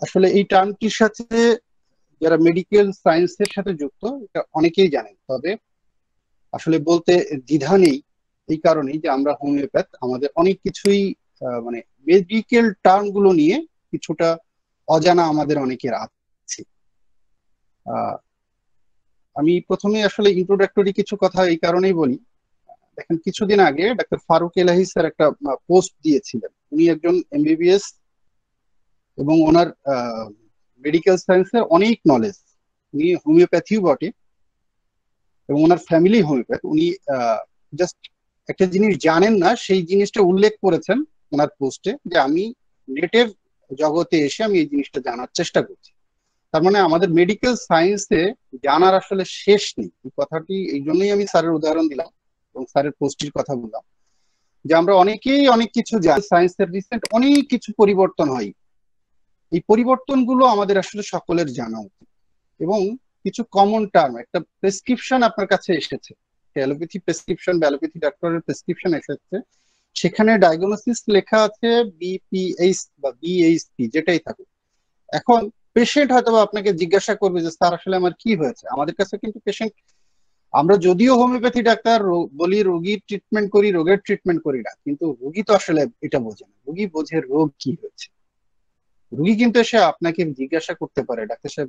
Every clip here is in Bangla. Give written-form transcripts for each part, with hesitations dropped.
আসলে এই টার্মটির সাথে যারা মেডিকেল সায়েন্সের সাথে যুক্ত এটা অনেকেই জানেন, তবে আসলে বলতে দ্বিধা নেই। এই কারণেই যে আমরা হোমিওপ্যাথ, আমাদের অনেক কিছুই মানে মেডিকেল টার্ম গুলো নিয়ে কিছুটা অজানা আমাদের অনেকের আছে। আহ, আমি প্রথমে আসলে ইন্ট্রোডাক্টরি কিছু কথা এই কারণেই বলি। দেখেন, কিছুদিন আগে ডাক্তার ফারুক এলাহি স্যার একটা পোস্ট দিয়েছিলেন। উনি একজন এমবিবিএস এবং ওনার মেডিকেল সায়েন্সের অনেক নলেজ। উনি হোমিওপ্যাথিও বটে এবং ওনার ফ্যামিলি হোমিওপ্যাথ। উনি জাস্ট একটা জিনিস জানেন না, সেই জিনিসটা উল্লেখ করেছেন ওনার পোস্টে, যে আমি নেটের জগতে এসে আমি এই জিনিসটা জানার চেষ্টা করছি। তার মানে আমাদের মেডিকেল সায়েন্সে জানার আসলে শেষ নেই। এই কথাটি এই জন্যই আমি স্যারের উদাহরণ দিলাম এবং স্যারের পোস্টের কথা বললাম, যে আমরা অনেকেই অনেক কিছু জানি। সায়েন্সের রিসেন্ট অনেক কিছু পরিবর্তন হয়, এই পরিবর্তনগুলো আমাদের আসলে সকলের জানা উচিত। এবং কিছু কমন টার্ম, একটা প্রেসক্রিপশন আপনার কাছে এসেছে, অ্যালোপ্যাথি প্রেসক্রিপশন বা অ্যালোপ্যাথি ডাক্তারের প্রেসক্রিপশন এসেছে, সেখানে ডায়াগনোসিস লেখা আছে বিপিএইচ বা বিএইচপি, যেটাই থাকুক। এখন পেশেন্ট হয়তো আপনাকে জিজ্ঞাসা করবে যে স্যার আসলে আমার কি হয়েছে। আমাদের কাছে কিন্তু পেশেন্ট, আমরা যদিও হোমিওপ্যাথি ডাক্তার বলি রোগীর ট্রিটমেন্ট করি, রোগের ট্রিটমেন্ট করি না, কিন্তু রোগী তো আসলে এটা বোঝে না। রোগী বোঝে রোগ কি হয়েছে। রোগী কিন্তু এসে আপনাকে জিজ্ঞাসা করতে পারে, ডাক্তার সাহেব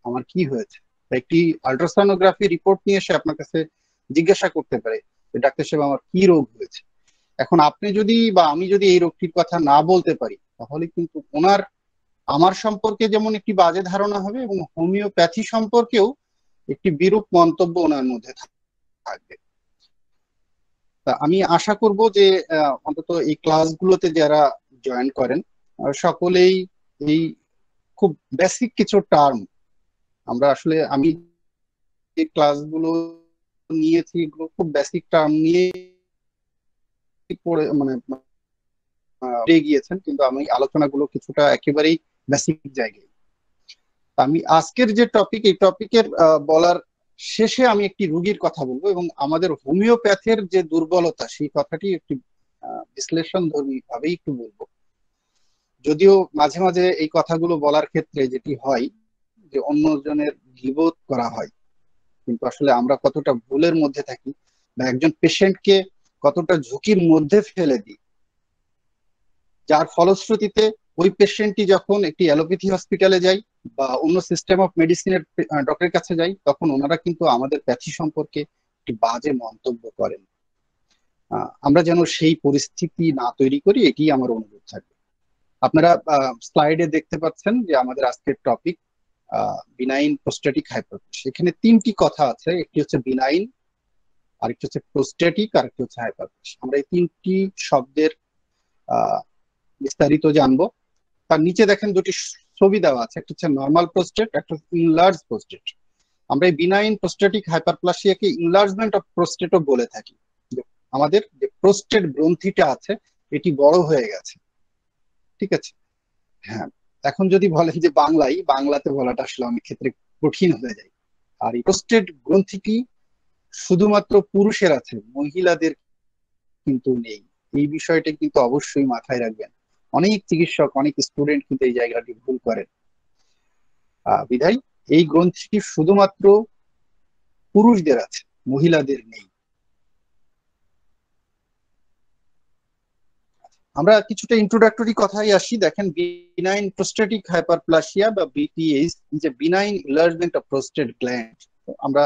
আমার কি হয়েছে। একটি আল্ট্রাসোনোগ্রাফি রিপোর্ট নিয়ে এসে আপনার কাছে জিজ্ঞাসা করতে পারে যে ডাক্তার সাহেব আমার কি রোগ হয়েছে। এখন আপনি যদি বা আমি যদি এই রোগটির কথা না বলতে পারি, তাহলে কিন্তু ওনার আমার সম্পর্কে যেমন একটি বাজে ধারণা হবে এবং হোমিওপ্যাথি সম্পর্কেও একটি বিরূপ মন্তব্য ওনার মধ্যে থাকবে। তা আমি আশা করব যে অন্তত এই ক্লাসগুলোতে যারা জয়েন করেন সকলেই এই খুব বেসিক কিছু টার্ম, আমরা আসলে আমি যে ক্লাসগুলো নিয়েছি এগুলো খুব বেসিক টার্ম নিয়ে পড়ে মানে পেয়ে গিয়েছেন, কিন্তু আমি আলোচনাগুলো কিছুটা একেবারেই বেসিক জায়গায়। আমি আজকের যে টপিক, এই টপিকের বলার শেষে আমি একটি রোগীর কথা বলবো এবং আমাদের হোমিওপ্যাথের যে দুর্বলতা সেই কথাটি একটি বিশ্লেষণ ধর্মী ভাবেই একটু বলবো। যদিও মাঝে মাঝে এই কথাগুলো বলার ক্ষেত্রে যেটি হয় যে অন্যজনের গীবত করা হয়, কিন্তু আসলে আমরা কতটা ভুলের মধ্যে থাকি বা একজন পেশেন্টকে কতটা ঝুঁকির মধ্যে ফেলে দিই, যার ফলশ্রুতিতে ওই পেশেন্টটি যখন একটি অ্যালোপ্যাথি হসপিটালে যায় বা অন্য সিস্টেম অফ মেডিসিনের ডক্টরের কাছে যাই, তখন ওনারা কিন্তু আমাদের প্যাথি সম্পর্কে একটি বাজে মন্তব্য করেন। আমরা যেন সেই পরিস্থিতি না তৈরি করি, এটি আমার অনুরোধ থাকবে। আপনারা স্লাইডে দেখতে পাচ্ছেন যে আমাদের আজকের টপিক বিনাইন প্রোস্টেটিক হাইপারপ্লেসিয়া। এখানে তিনটি কথা আছে, একটি হচ্ছে বিনাইন, আরেকটি হচ্ছে প্রোস্টেটিক, আরেকটি হচ্ছে হাইপারপ্লেসিয়া। আমরা এই তিনটি শব্দের বিস্তারিত জানবো। তার নিচে দেখেন দুটি ছবি দেওয়া আছে, একটা হচ্ছে নর্মাল প্রোস্টেট, একটা হচ্ছে ইনলার্জ প্রোস্টেট। আমরা এই বিনাইন প্রোস্টেটিক হাইপারপ্লাসিয়াকে ইনলার্জমেন্ট অফ প্রোস্টেটও বলে থাকি। আমাদের যে প্রোস্টেট গ্রন্থিটা আছে এটি বড় হয়ে গেছে, ঠিক আছে। হ্যাঁ, এখন যদি বলেন যে বাংলাতে বলাটা আসলে অনেক ক্ষেত্রে কঠিন হয়ে যায়। আর এই প্রোস্টেট গ্রন্থিটি শুধুমাত্র পুরুষের আছে, মহিলাদের কিন্তু নেই। এই বিষয়টা কিন্তু অবশ্যই মাথায় রাখবেন। অনেক চিকিৎসক, অনেক স্টুডেন্ট কিন্তু এই জায়গাটি ভুল করেন। বিধায় এই গ্রন্থিটি শুধুমাত্র পুরুষদের আছে, মহিলাদের নেই। আমরা কিছুটা ইন্ট্রোডাক্টরি কথাই আসি। দেখেন, বিনাইন প্রোস্টেটিক হাইপারপ্লাসিয়া বা বিপিএইচ, যে benign enlargement of prostate gland. আমরা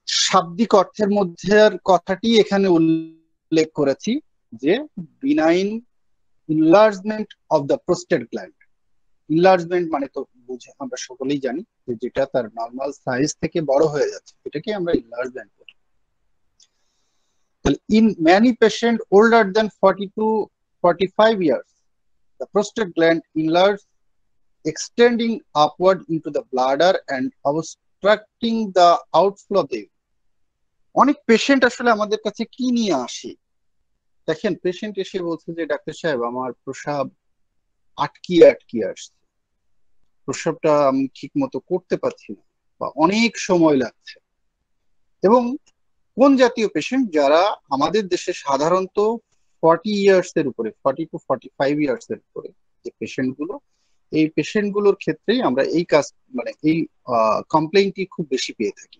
শাব্দিক অর্থের মধ্যে কথাটি এখানে উল্লেখ করেছি যে benign enlargement of the prostate gland. Enlargement মানে তো বুঝে আমরা সকলেই জানি যে যেটা তার নর্মাল সাইজ থেকে বড় হয়ে যাচ্ছে, এটাকে আমরা ইনলার্জমেন্ট বলি। In many patients older than 40 to 45 years, the prostate gland enlarges, extending upward into the bladder and obstructing the outflow of the urine. অনেক পেশেন্ট আসলে আমাদের কাছে কি নিয়ে আসে, দেখেন পেশেন্ট এসে বলছে যে ডাক্তার সাহেব আমার প্রস্রাব আটকিয়ে আটকিয়ে আসছে, প্রস্রাবটা আমি ঠিক মতো করতে পারছি না বা অনেক সময় লাগছে। এবং কোন জাতীয় পেশেন্ট, যারা আমাদের দেশে সাধারণত 40 ইয়ার্স এর উপরে, 40 to 45 ইয়ার্স এর উপরে যে পেশেন্ট গুলো, এই পেশেন্ট গুলোর ক্ষেত্রেই আমরা এই কাজ মানে এই কমপ্লেইনটি খুব বেশি পেয়ে থাকি।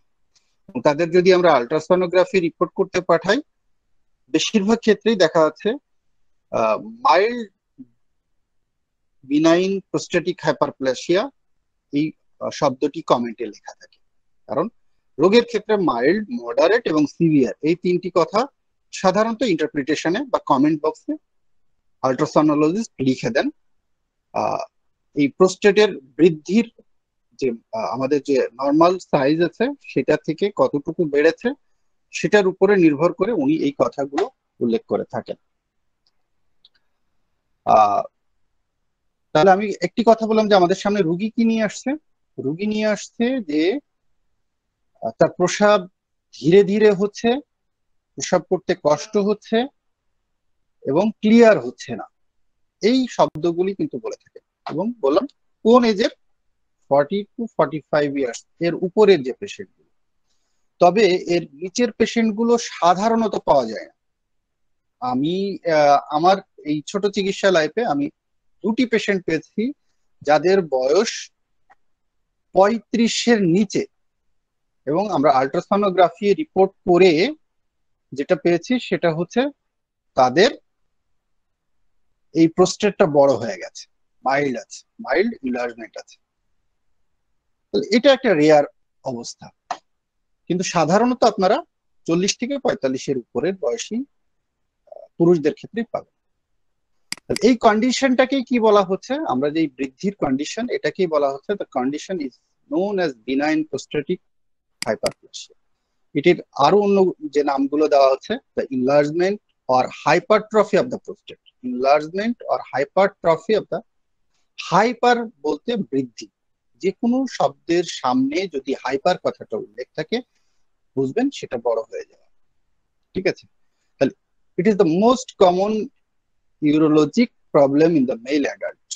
তাদের যদি আমরা আলট্রাসোনোগ্রাফি রিপোর্ট করতে পাঠাই, বেশিরভাগ ক্ষেত্রেই দেখা যাচ্ছে মাইল্ড বিনাইন প্রোস্টেটিক হাইপারপ্লেসিয়া এই শব্দটি কমেন্টে লেখা থাকে। কারণ রোগের ক্ষেত্রে মাইল্ড, মডারেট এবং সিভিয়ার এই তিনটি কথা সাধারণত ইন্টারপ্রিটেশনে বা কমেন্ট বক্সে আল্ট্রাসোনোলজিস্ট লিখে দেন। এই প্রোস্টেটের বৃদ্ধির যে আমাদের যে নর্মাল সাইজ আছে সেটা থেকে কতটুকু বেড়েছে সেটার উপরে নির্ভর করে উনি এই কথাগুলো উল্লেখ করে থাকেন। তাহলে আমি একটি কথা বললাম যে আমাদের সামনে রুগী কি নিয়ে আসছে। রুগী নিয়ে আসছে যে তার প্রস্রাব ধীরে ধীরে হচ্ছে, প্রস্রাব করতে কষ্ট হচ্ছে এবং ক্লিয়ার হচ্ছে না, এই শব্দগুলি কিন্তু বলে থাকে। এবং বললাম কোন এজের, 40 to 45 ইয়ার্স এর উপরের যে পেশেন্ট গুলো। তবে এর নিচের পেশেন্ট গুলো সাধারণত পাওয়া যায় না। আমি আমার এই ছোট চিকিৎসা লাইফে আমি দুটি পেশেন্ট পেয়েছি যাদের বয়স 35-এর নিচে, এবং আমরা আল্ট্রাসোনোগ্রাফি রিপোর্ট করে যেটা পেয়েছি সেটা হচ্ছে তাদের এই প্রোস্টেটটা বড় হয়ে গেছে, মাইল্ড আছে, মাইল্ড ইনলার্জমেন্ট আছে। এটা একটা রেয়ার অবস্থা, কিন্তু সাধারণত আপনারা 40 থেকে 45-এর উপরের বয়সী পুরুষদের ক্ষেত্রে পাবেন। এই কন্ডিশনটাকে কি বলা হচ্ছে, আমরা যে বৃদ্ধির কন্ডিশন এটাকেই বলা হচ্ছে the condition is known as benign prostatic hyperplasia. এটির আরো অন্য যে নামগুলো দেওয়া হচ্ছে the enlargement or hypertrophy of the prostate, enlargement or hypertrophy of the, hyper বলতে বৃদ্ধি, যে কোনো শব্দের সামনে যদি হাইপার কথাটা উল্লেখ থাকে বুঝবেন সেটা বড় হয়ে যাবে। ঠিক আছে, তাহলে it is the most common urologic problem in the male adult.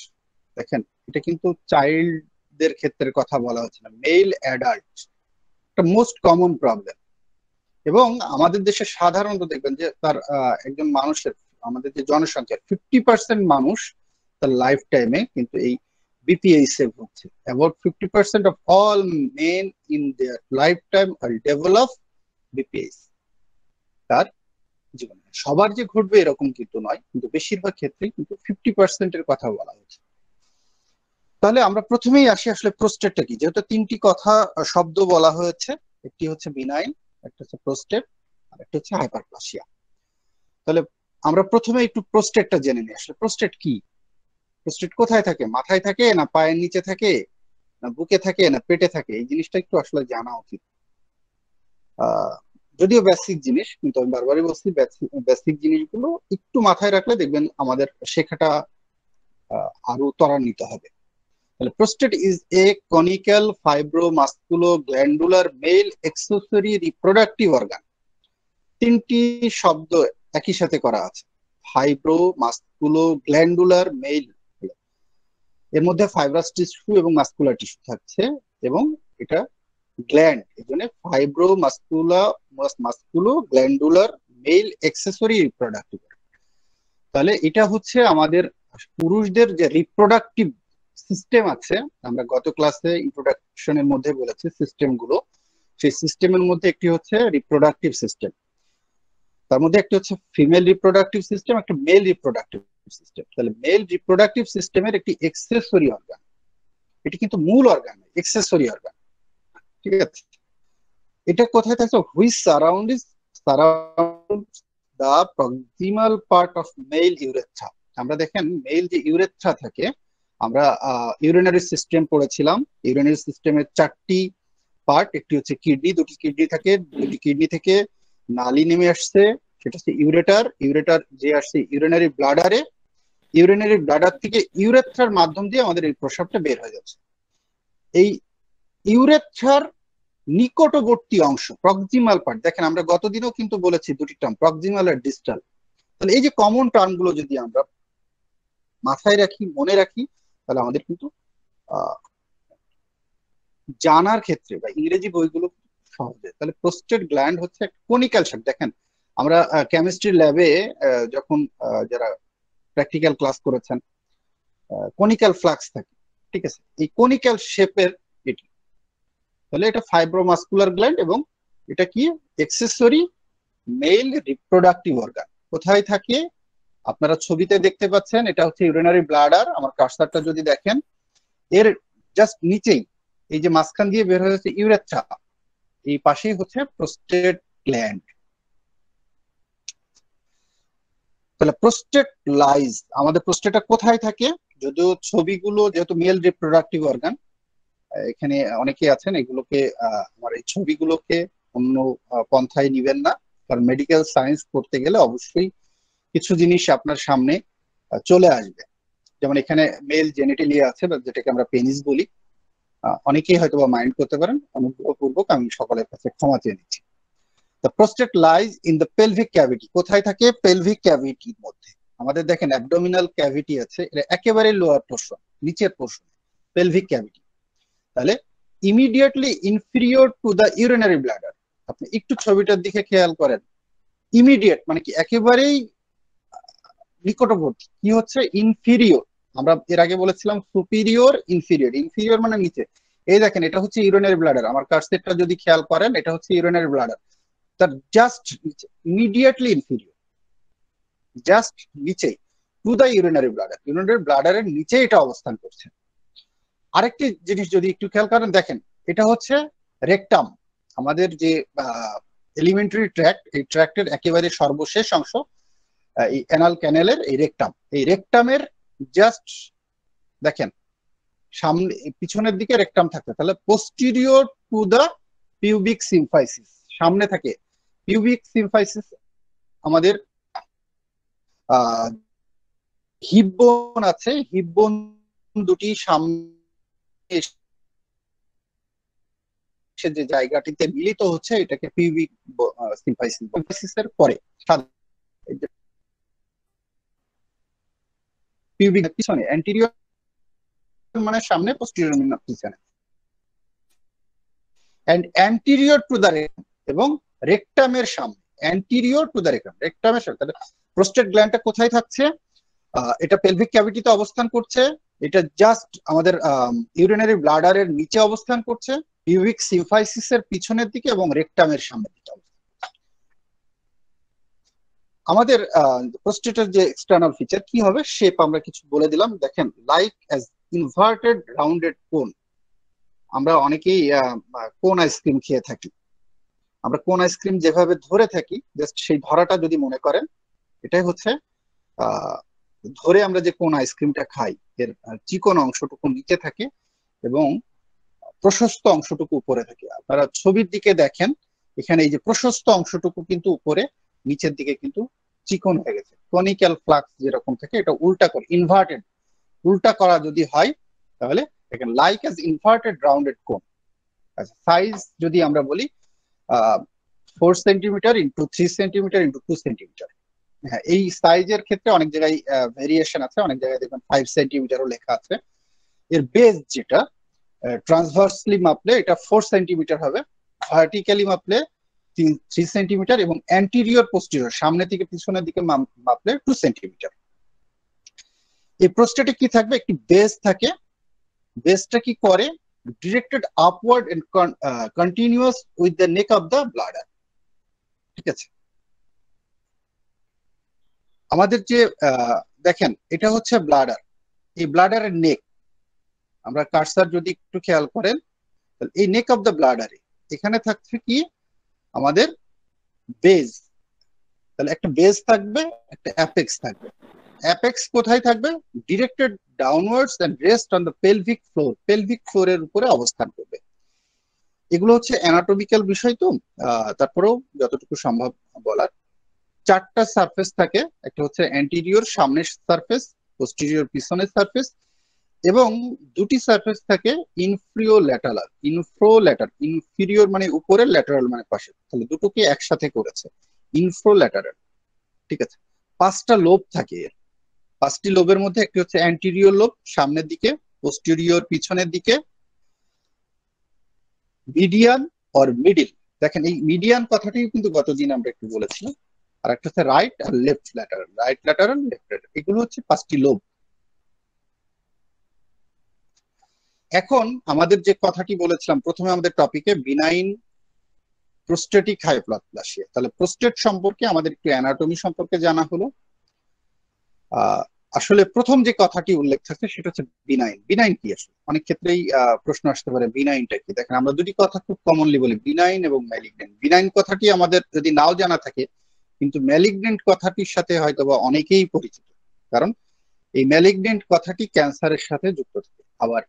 দেখেন এটা কিন্তু চাইল্ডদের ক্ষেত্রে কথা বলা হচ্ছে না, মেল অ্যাডাল্ট একটা মোস্ট কমন প্রবলেম। এবং আমাদের দেশে সাধারণত দেখবেন যে তার একজন মানুষের, আমাদের যে জনসংখ্যার 50% মানুষ তার লাইফ টাইমে কিন্তু এই BPH এ ভুগছে। About 50% of all men in their life time will develop BPH তার জীবনে। সবার যে ঘটবে এরকম কিন্তু নয়, কিন্তু বেশিরভাগ ক্ষেত্রে কিন্তু 50%-এর কথা বলা হচ্ছে। তাহলে আমরা প্রথমেই আসি আসলে প্রোস্টেটটা কি, যেহেতু তিনটি কথা শব্দ বলা হয়েছে, একটি হচ্ছে বিনাইন, একটা হচ্ছে প্রোস্টেট, আর একটা হচ্ছে হাইপারপ্লাসিয়া। তাহলে আমরা প্রথমে একটু প্রোস্টেটটা জেনে নিই, আসলে প্রোস্টেট কি। প্রোস্টেট কোথায় থাকে, মাথায় থাকে না পায়ের নিচে থাকে না বুকে থাকে না পেটে থাকে, এই জিনিসটা একটু আসলে জানা উচিত। যদিও বেসিক জিনিস, কিন্তু আমি বারবারই বলছি বেসিক জিনিসগুলো একটু মাথায় রাখলে দেখবেন আমাদের শেখাটা আরো ত্বরান্বিত হবে। তাহলে prostate is a conical fibromuscular glandular male accessory reproductive organ. তিনটি শব্দ একই সাথে করা আছে, ফাইব্রোমাস্কুলো গ্ল্যান্ডুলার মেল, এর মধ্যে ফাইব্রাস টিস্যু এবং মাস্কুলার টিস্যু থাকছে, এবং এটা গ্ল্যান্ড, এই জন্য মাস্কুলো গ্ল্যান্ডুলার মেল এক্সেসরি রিপ্রোডাক্টিভ। তাহলে এটা হচ্ছে আমাদের পুরুষদের যে রিপ্রোডাক্টিভ সিস্টেম আছে, আমরা গত ক্লাসে ইন্ট্রোডাকশনের মধ্যে বলেছি সিস্টেম গুলো, সেই সিস্টেমের মধ্যে একটি হচ্ছে রিপ্রোডাক্টিভ সিস্টেম, তার মধ্যে একটি হচ্ছে ফিমেল রিপ্রোডাক্টিভ সিস্টেম, একটা মেল রিপ্রোডাক্টিভ সিস্টেম। তাহলে মেল রিপ্রোডাক্টিভ সিস্টেমের একটি এক্সেসরি অর্গান, এটি কিন্তু মূল অর্গান, এক্সেসরি অর্গান। ঠিক আছে, এটা কোথায় থাকছে, which surrounds the proximal part of male urethra. আমরা দেখেন মেল যে ইউরেথ্রা থাকে, আমরা ইউরিনারি সিস্টেম পড়েছিলাম, ইউরিনারি সিস্টেমের 4টি পার্ট, একটি হচ্ছে কিডনি, দুটি কিডনি থাকে, দুটি কিডনি থেকে নালী নেমে আসছে, সেটা হচ্ছে ইউরেটার, ইউরেটার যে আসছে ইউরিনারি ব্লাডারে, ইউরিনারি ব্লাডার থেকে ইউরেথ্রার মাধ্যম দিয়ে আমাদের এই প্রস্রাবটা বের হয়ে যাচ্ছে। এই ইউরেথ্রার নিকটবর্তী অংশ প্রক্সিমাল পার্ট, দেখেন আমরা গতদিনও কিন্তু বলেছি দুটি টার্ম, প্রক্সিমাল আর ডিস্টাল। তাহলে এই যে কমন টার্ম গুলো যদি আমরা মাথায় রাখি, মনে রাখি, তাহলে আমাদের কিন্তু জানার ক্ষেত্রে বা ইংরেজি বইগুলো সহজে। তাহলে প্রোস্টেট গ্ল্যান্ড হচ্ছে একটা কনিক্যাল শেপ। দেখেন আমরা কেমিস্ট্রি ল্যাবে যখন যারা প্র্যাকটিক্যাল ক্লাস করেছেন, কনিক্যাল ফ্লাক্স থাকে, ঠিক আছে, এই কনিক্যাল শেপের এটি। তাহলে এটা ফাইব্রোমাস্কুলার গ্ল্যান্ড এবং এটা কি এক্সেসরি মেল রিপ্রোডাক্টিভ অর্গান। কোথায় থাকে আপনারা ছবিতে দেখতে পাচ্ছেন, এটা হচ্ছে ইউরিনারি ব্লাডার। আমার কার্সারটা যদি দেখেন, এর জাস্ট নিচেই এই যে মাঝখান দিয়ে বের হয়ে যাচ্ছে ইউরেথ্রা, এই পাশেই হচ্ছে প্রোস্টেট গ্ল্যান্ড। তাহলে প্রোস্টেট লাইজ, আমাদের প্রোস্টেটটা কোথায় থাকে? যদিও ছবিগুলো যেহেতু মেল রিপ্রোডাক্টিভ অর্গান, এখানে অনেকে আছেন এগুলোকে আমার এই ছবিগুলোকে অন্য পন্থায় নিবেন না, কারণ মেডিকেল সায়েন্স করতে গেলে অবশ্যই কিছু জিনিস আপনার সামনে চলে আসবে। যেমন এখানে মেল জেনিটালিয়া আছে, যেটাকে আমরা পেনিস বলি। অনেকেই হয়তো বা মাইন্ড করতে পারেন, অনুগ্রহপূর্বক আমি সকলের কাছে ক্ষমা চেয়ে নিচ্ছি। The prostate lies in the pelvic cavity. কোথায় থাকে? পেলভিক ক্যাভিটির মধ্যে। আমাদের দেখেন অ্যাবডোমিনাল ক্যাভিটি আছে, এটা একেবারে লোয়ার পোর্শন, নিচের পোর্শন, পেলভিক ক্যাভিটি। তাহলে immediately inferior two the urinary bladder. আপনি একটু ছবিটার দিকে খেয়াল করেন, ইমিডিয়েট মানে কি একেবারেই নিকটবর্তী। কি হচ্ছে? ইনফিরিয়র। আমরা এর আগে বলেছিলাম সুপিরিয়র, ইনফিরিয়র। ইনফিরিয়র মানে নিচে। এই দেখেন এটা হচ্ছে ইউরিনারি ব্লাডার, আমার কার্সেটটা যদি খেয়াল করেন এটা হচ্ছে ইউরিনারি ব্লাডার, তার জাস্ট নিচে, ইমিডিয়েটলি ইনফিরিয়র, জাস্ট নিচেই টু দ্য ইউরিনারি ব্লাডার। ইউরিনারি ব্লাডারের নিচে এটা অবস্থান করছে। আরেকটি জিনিস যদি একটু খেয়াল করেন, দেখেন এটা হচ্ছে রেকটাম, আমাদের যে এলিমেন্টারি ট্র্যাক্ট, এই ট্র্যাক্টের একেবারে সর্বশেষ অংশ, এই অ্যানাল ক্যানেলের এই রেকটাম। এই রেকটামের জাস্ট দেখেন সামনে পিছনের দিকে রেকটাম থাকে, তাহলে posterior to the pubic symphysis, সামনে থাকে পিউবিক সিম্ফাইসিস। আমাদের হিপ বোন আছে, হিপ বোন দুটি সামনে যে জায়গাটিতে মিলিত হচ্ছে এটাকে পিউবিক সিম্ফাইসিসের পরে পিউবিক পিছনে, অ্যান্টিরিয়র মানে সামনে, পোস্টিরিয়র মানে পিছনে, and anterior to the rectum এবং রেকটামের সামনে, অ্যান্টিরিয়র টু দ্য রেকটাম, রেকটামের সামনে। তাহলে প্রোস্টেট গ্ল্যান্ডটা কোথায় থাকছে? এটা পেলভিক ক্যাভিটিতে অবস্থান করছে, এটা জাস্ট আমাদের ইউরিনারি ব্লাডারের নিচে অবস্থান করছে, পিউবিক সিম্ফাইসিসের পিছনের দিকে এবং রেকটামের সামনের দিকে। আমাদের প্রোস্টেটের যে এক্সটার্নাল ফিচার কি হবে, শেপ আমরা কিছু বলে দিলাম। দেখেন লাইক অ্যাজ ইনভার্টেড রাউন্ডেড কোন। আমরা অনেকেই কোন আইসক্রিম খেয়ে থাকি, আমরা কোন আইসক্রিম যেভাবে ধরে থাকি, জাস্ট সেই ধরাটা যদি মনে করেন, এটাই হচ্ছে ধরে আমরা যে কোন আইসক্রিমটা খাই, এর চিকন অংশটুকু নিচে থাকে এবং প্রশস্ত অংশটুকু উপরে থাকে। আপনারা ছবির দিকে দেখেন, এখানে এই যে প্রশস্ত অংশটুকু কিন্তু উপরে, নিচের দিকে কিন্তু চিকন হয়ে গেছে। কনিক্যাল ফ্লাক্স যেরকম থাকে, এটা উল্টা করে ইনভার্টেড, উল্টা করা যদি হয় তাহলে দেখেন লাইক অ্যাজ ইনভার্টেড রাউন্ডেড কোন। আচ্ছা, সাইজ যদি আমরা বলি 4 centimetre into 3 centimetre into 2 centimetre. হ্যাঁ, এই সাইজের ক্ষেত্রে অনেক জায়গায় ভেরিয়েশন আছে, অনেক জায়গায় দেখবেন 5 সেন্টিমিটারও লেখা আছে। এর বেস যেটা ট্রান্সভার্সলি মাপলে এটা 4 সেন্টিমিটার হবে, ভার্টিক্যালি মাপলে 3 সেন্টিমিটার এবং অ্যান্টিরিয়র পোস্টিরিয়র সামনে থেকে পিছনের দিকে মাপলে 2 সেন্টিমিটার। এই প্রোস্টেটে কি থাকবে? একটি বেস থাকে। বেসটা কি করে? Directed upward and continuous with the neck of the bladder. ঠিক আছে, আমাদের যে দেখেন এটা হচ্ছে ব্লাডার, এই ব্লাডারের নেক, আমরা কার্সার যদি একটু খেয়াল করেন, এই নেক অফ দ্য ব্লাডারে এখানে থাকছে কি আমাদের বেজ। তাহলে একটা বেজ থাকবে, একটা অ্যাপেক্স থাকবে। অ্যাপেক্স কোথায় থাকবে? Directed downwards and rest on the pelvic floor, pelvic ফ্লোরের উপরে অবস্থান করবে। এগুলো হচ্ছে অ্যানাটমিক্যাল বিষয়, তো তারপরেও যতটুকু সম্ভব বলার। 4টা সারফেস থাকে, একটা হচ্ছে অ্যান্টিরিয়র সামনের সারফেস, পোস্টেরিয়র পিছনের সারফেস, এবং 2টি সারফেস থাকে ইনফ্রিওল্যাটারাল, ইনফিরিয়র মানে উপরের, ল্যাটারাল মানে পাশে, তাহলে দুটোকে একসাথে করেছে ইনফ্রোল্যাটারাল। ঠিক আছে, 5টা লোব থাকে। 5টি লোবের মধ্যে একটি হচ্ছে অ্যান্টিরিয়র লোব সামনের দিকে, পোস্টেরিয়র পিছনের দিকে, মিডিয়ান অর মিডিল। দেখেন এই মিডিয়ান কথাটি কিন্তু গতদিন আমরা একটু বলেছিলাম। আর একটা হচ্ছে রাইট আর লেফট ল্যাটারাল, লেফট ল্যাটারাল। এগুলো হচ্ছে 5টি লোব। এখন আমাদের যে কথাটি বলেছিলাম প্রথমে আমাদের টপিকে বিনাইন প্রোস্টেটিক হাইপারপ্লাসিয়া, তাহলে প্রোস্টেট সম্পর্কে আমাদের একটু অ্যানাটমি সম্পর্কে জানা হলো। আসলে প্রথম যে কথাটি উল্লেখ থাকছে সেটা হচ্ছে বিনাইন। বিনাইন কি? আসলে অনেক ক্ষেত্রেই প্রশ্ন আসতে পারে বিনাইনটা কি। দেখেন, আমরা দুটি কথা খুব কমনলি বলি, বিনাইন এবং ম্যালিগনেন্ট। বিনাইন কথাটি আমাদের যদি নাও জানা থাকে, কিন্তু ম্যালিগনেন্ট কথাটির সাথে হয়তো বা অনেকেই পরিচিত, কারণ এই ম্যালিগনেন্ট কথাটি ক্যান্সারের সাথে যুক্ত থাকে। আবার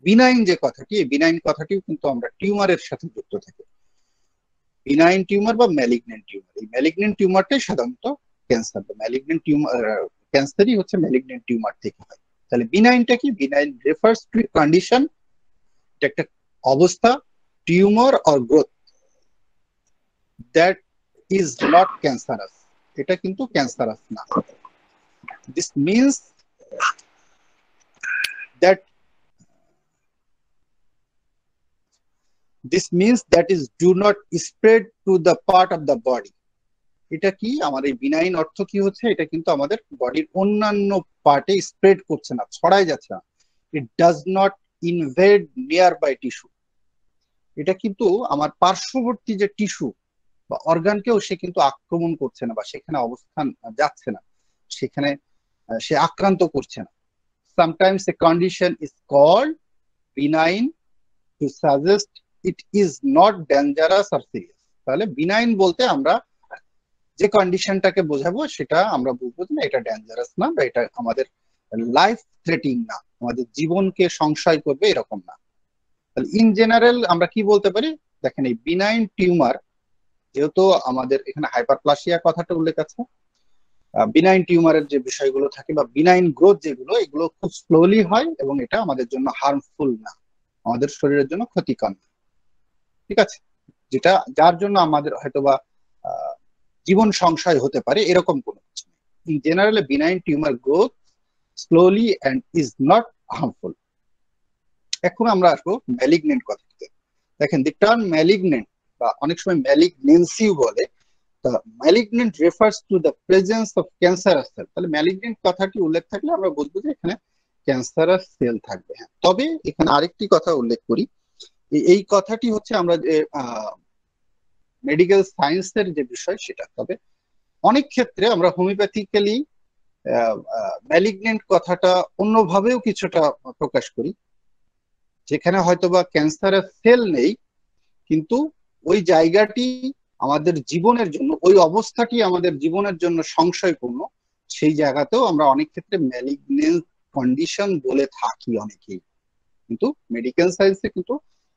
বিনাইন যে কথাটি, এই বিনাইন কথাটিও কিন্তু আমরা টিউমারের সাথে যুক্ত থাকি। বিনাইন টিউমার বা ম্যালিগনেন্ট টিউমার, এই ম্যালিগনেন্ট টিউমারটাই সাধারণত ক্যান্সার বা ম্যালিগনেন্ট টিউমার, ক্যান্সারই হচ্ছে ম্যালিগনেন্ট টিউমার থেকে হয়। তাহলে বিনাইনটা কি? বিনাইন রেফার্স টু কন্ডিশন, এটা একটা অবস্থা, tumour or growth that is not cancerous, এটা কিন্তু ক্যান্সারাস না। This means that is do not spread to the part of the body. এটা কি? আমার এই বিনাইন অর্থ কি হচ্ছে? এটা কিন্তু আমাদের বডির অন্যান্য পার্টে স্প্রেড করছে না, ছড়াই যাচ্ছে না। It does not invade nearby tissue, এটা কিন্তু আমার পার্শ্ববর্তী যে টিস্যু বা অর্গানকেও সে কিন্তু আক্রমণ করছে না বা সেখানে অবস্থান যাচ্ছে না, সেখানে সে আক্রান্ত করছে না। Sometimes a condition is called benign to suggest it is not dangerous or serious. তাহলে বিনাইন বলতে আমরা যে কন্ডিশনটাকে বোঝাবো সেটা আমরা বুঝবো যে এটা ডেঞ্জারাস না বা এটা আমাদের লাইফ থ্রেটিং না, আমাদের জীবনকে সংশয় করবে এরকম না। তাহলে ইন জেনারেল আমরা কি বলতে পারি? দেখেন, এই বিনাইন টিউমার, যেহেতু আমাদের এখানে হাইপারপ্লাসিয়া কথাটা উল্লেখ আছে, বিনাইন টিউমারের যে বিষয়গুলো থাকে বা বিনাইন গ্রোথ যেগুলো, এগুলো খুব স্লোলি হয় এবং এটা আমাদের জন্য হার্মফুল না, আমাদের শরীরের জন্য ক্ষতিকর না। ঠিক আছে, যেটা যার জন্য আমাদের হয়তোবা জীবন সংশয় হতে পারে এরকম কোনো কিছু নেই। In general benign tumour growth slowly and is not harmful. এখন আমরা আসবো ম্যালিগনেন্ট কথাতে। দেখেন, দি টার্ম ম্যালিগনেন্ট বা অনেক সময় ম্যালিগনেন্সিও বলে, malignant refers to the presence of cancerous cell. তাহলে ম্যালিগনেন্ট কথাটি উল্লেখ থাকলে আমরা বুঝবো যে এখানে ক্যান্সারাস সেল থাকবে। হ্যাঁ, তবে এখানে আরেকটি কথা উল্লেখ করি, এই কথাটি হচ্ছে আমরা যে মেডিকেল সায়েন্সের যে বিষয় সেটা। তবে অনেক ক্ষেত্রে আমরা হোমিওপ্যাথিক্যালি ম্যালিগনেন্ট কথাটা অন্যভাবেও কিছুটা প্রকাশ করি, যেখানে হয়তোবা ক্যান্সারের সেল নেই, কিন্তু ওই জায়গাটি আমাদের জীবনের জন্য, ওই অবস্থাটি আমাদের জীবনের জন্য সংশয়পূর্ণ, সেই জায়গাতেও আমরা অনেক ক্ষেত্রে ম্যালিগনেন্ট কন্ডিশন বলে থাকি অনেকেই। কিন্তু মেডিকেল সায়েন্সে কিন্তু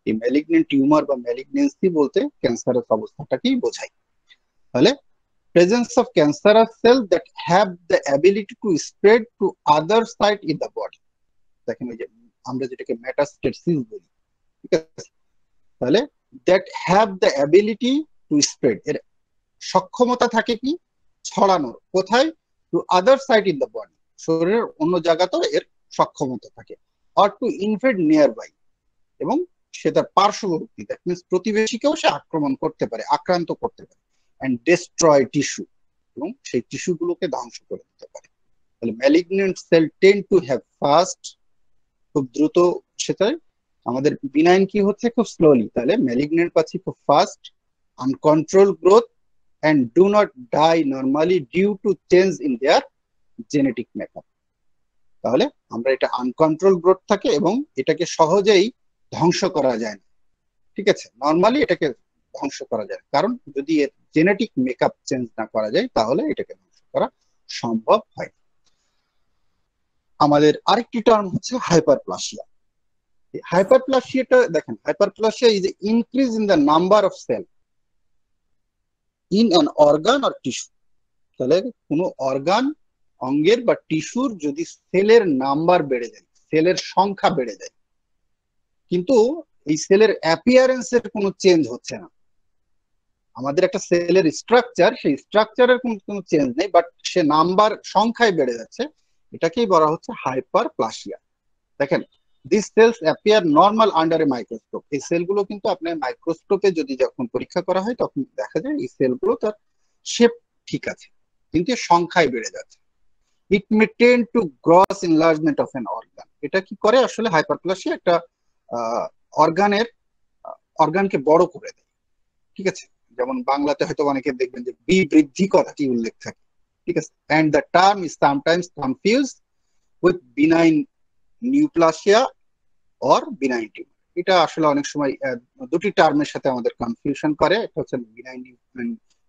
এই ম্যালিগনেন্ট টিউমার বা ম্যালিগনেন্সি বলতে ক্যান্সারের অবস্থাটাকেই বোঝায়। তাহলে presence of cancerous cells that have the ability to spread to other site in the body, দেখেন ওই যে আমরা যেটাকে মেটাস্টেসিস বলি, ঠিক আছে? তাহলে that have the ability to spread, এর সক্ষমতা থাকে কি? ছড়ানোর। কোথায়? to other site in the body, শরীরের অন্য জায়গাতেও এর সক্ষমতা থাকে। or to invade nearby, এবং সে তার পার্শ্ববর্তী, দ্যাট মিনস প্রতিবেশীকেও সে আক্রমণ করতে পারে, আক্রান্ত করতে পারে। and destroy tissue, এবং সেই টিস্যু গুলোকে ধ্বংস করে দিতে পারে। তাহলে malignant cell tend to have fast, খুব দ্রুত সেটাই। আমাদের বিনাইন কি হচ্ছে? খুব স্লোলি। তাহলে ম্যালিগনেন্ট পাচ্ছি খুব fast, uncontrolled growth, and do not die normally due to change in their genetic makeup. তাহলে আমরা এটা আনকন্ট্রোল গ্রোথ থাকে এবং এটাকে সহজেই ধ্বংস করা যায় না। ঠিক আছে, নর্মালি এটাকে ধ্বংস করা যায়, কারণ যদি এর জেনেটিক মেকআপ চেঞ্জ না করা যায় তাহলে এটাকে ধ্বংস করা সম্ভব হয়। আমাদের আরেকটি টার্ম হচ্ছে হাইপারপ্লাসিয়া। হাইপারপ্লাসিয়াটা দেখেন, hyperplasia is increase in the number of cell in an organ or tissue. তাহলে কোনো অর্গান, অঙ্গের বা টিস্যুর যদি সেলের নাম্বার বেড়ে যায়, সেলের সংখ্যা বেড়ে যায়, কিন্তু এই সেলের অ্যাপিয়ারেন্সের কোনো চেঞ্জ হচ্ছে না। আমাদের একটা সেলের স্ট্রাকচার, সেই স্ট্রাকচারের কোনো চেঞ্জ নেই, বাট সে নাম্বার, সংখ্যায় বেড়ে যাচ্ছে, এটাকেই বলা হচ্ছে হাইপারপ্লাসিয়া। দেখেন, this cells appear normal under A microscope. এই সেলগুলো কিন্তু আপনার মাইক্রোস্কোপে যদি যখন পরীক্ষা করা হয় তখন দেখা যায় এই সেলগুলো তার শেপ ঠিক আছে, কিন্তু সংখ্যায় বেড়ে যাচ্ছে। It may tend to gross enlargement of an organ. এটা কি করে আসলে হাইপারপ্লাসিয়া? একটা অর্গানের অর্গানকে বড় করে দেয়, ঠিক আছে। যেমন বাংলাতে হয়তো অনেকে দেখবেন যে বৃদ্ধি কথাটি উল্লেখ থাকে, ঠিক আছে। And the term is sometimes confuse with benign neoplasia or benign tumour. এটা আসলে অনেক সময় দুটি টার্মের সাথে আমাদের কনফিউশন করে, একটা হচ্ছে বিনাইন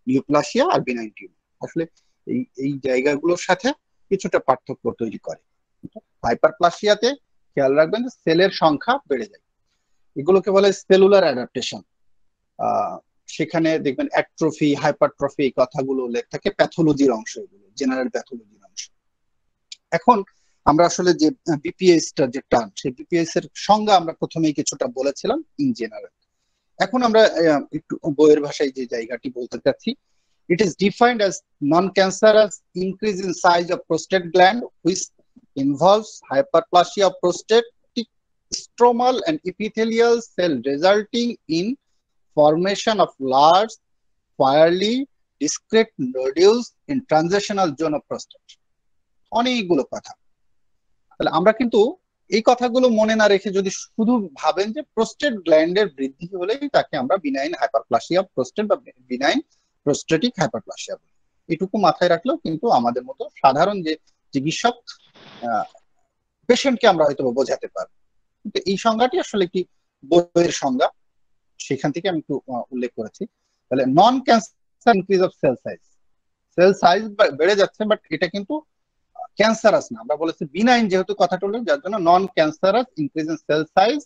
নিউপ্লাসিয়া আর বিনাইন টিউমার। আসলে এই এই জায়গাগুলোর সাথে কিছুটা পার্থক্য তৈরি করে। হাইপারপ্লাসিয়াতে খেয়াল রাখবেন যে সেলের সংখ্যা বেড়ে যায়, এগুলোকে বলে সেলুলার অ্যাডাপ্টেশন। সেখানে দেখবেন অ্যাট্রফি, হাইপারট্রফি এই কথাগুলো উল্লেখ থাকে, প্যাথোলজির অংশ, এগুলো জেনারেল প্যাথোলজির অংশ। এখন আমরা আসলে যে বিপিএসটা যে টার্ম, সেই বিপিএস এর সংজ্ঞা আমরা প্রথমেই কিছুটা বলেছিলাম ইন জেনারেল। এখন আমরা একটু বইয়ের ভাষায় যে জায়গাটি বলতে চাচ্ছি, it is defined as non-cancerous increase in size of prostate gland which involves hyperplasia of prostatic stromal and epithelial cell resulting in formation of large fairly discrete nodules in transitional zone of prostate। অনেকগুলো কথা, তাহলে আমরা কিন্তু এই কথাগুলো মনে না রেখে যদি শুধু ভাবেন যে প্রোস্টেট গ্ল্যান্ডের বৃদ্ধি হলেই তাকে আমরা বিনাইন হাইপারপ্লাসিয়া প্রোস্টেট বা বিনাইন প্রোস্টেটিক হাইপারপ্লাসিয়া বলি, এটুকু মাথায় রাখলেও কিন্তু আমাদের মতো সাধারণ যে চিকিৎসক পেশেন্টকে আমরা হয়তো বোঝাতে পারবো। কিন্তু এই সংজ্ঞাটি আসলে কি বইয়ের সংজ্ঞা, সেখান থেকে আমি একটু উল্লেখ করেছি। তাহলে non cancer increase of cell size বেড়ে যাচ্ছে, বাট এটা কিন্তু ক্যান্সারাস না, আমরা বলেছি বিনাইন যেহেতু কথাটা হলো, যার জন্য non cancerous increase in cell size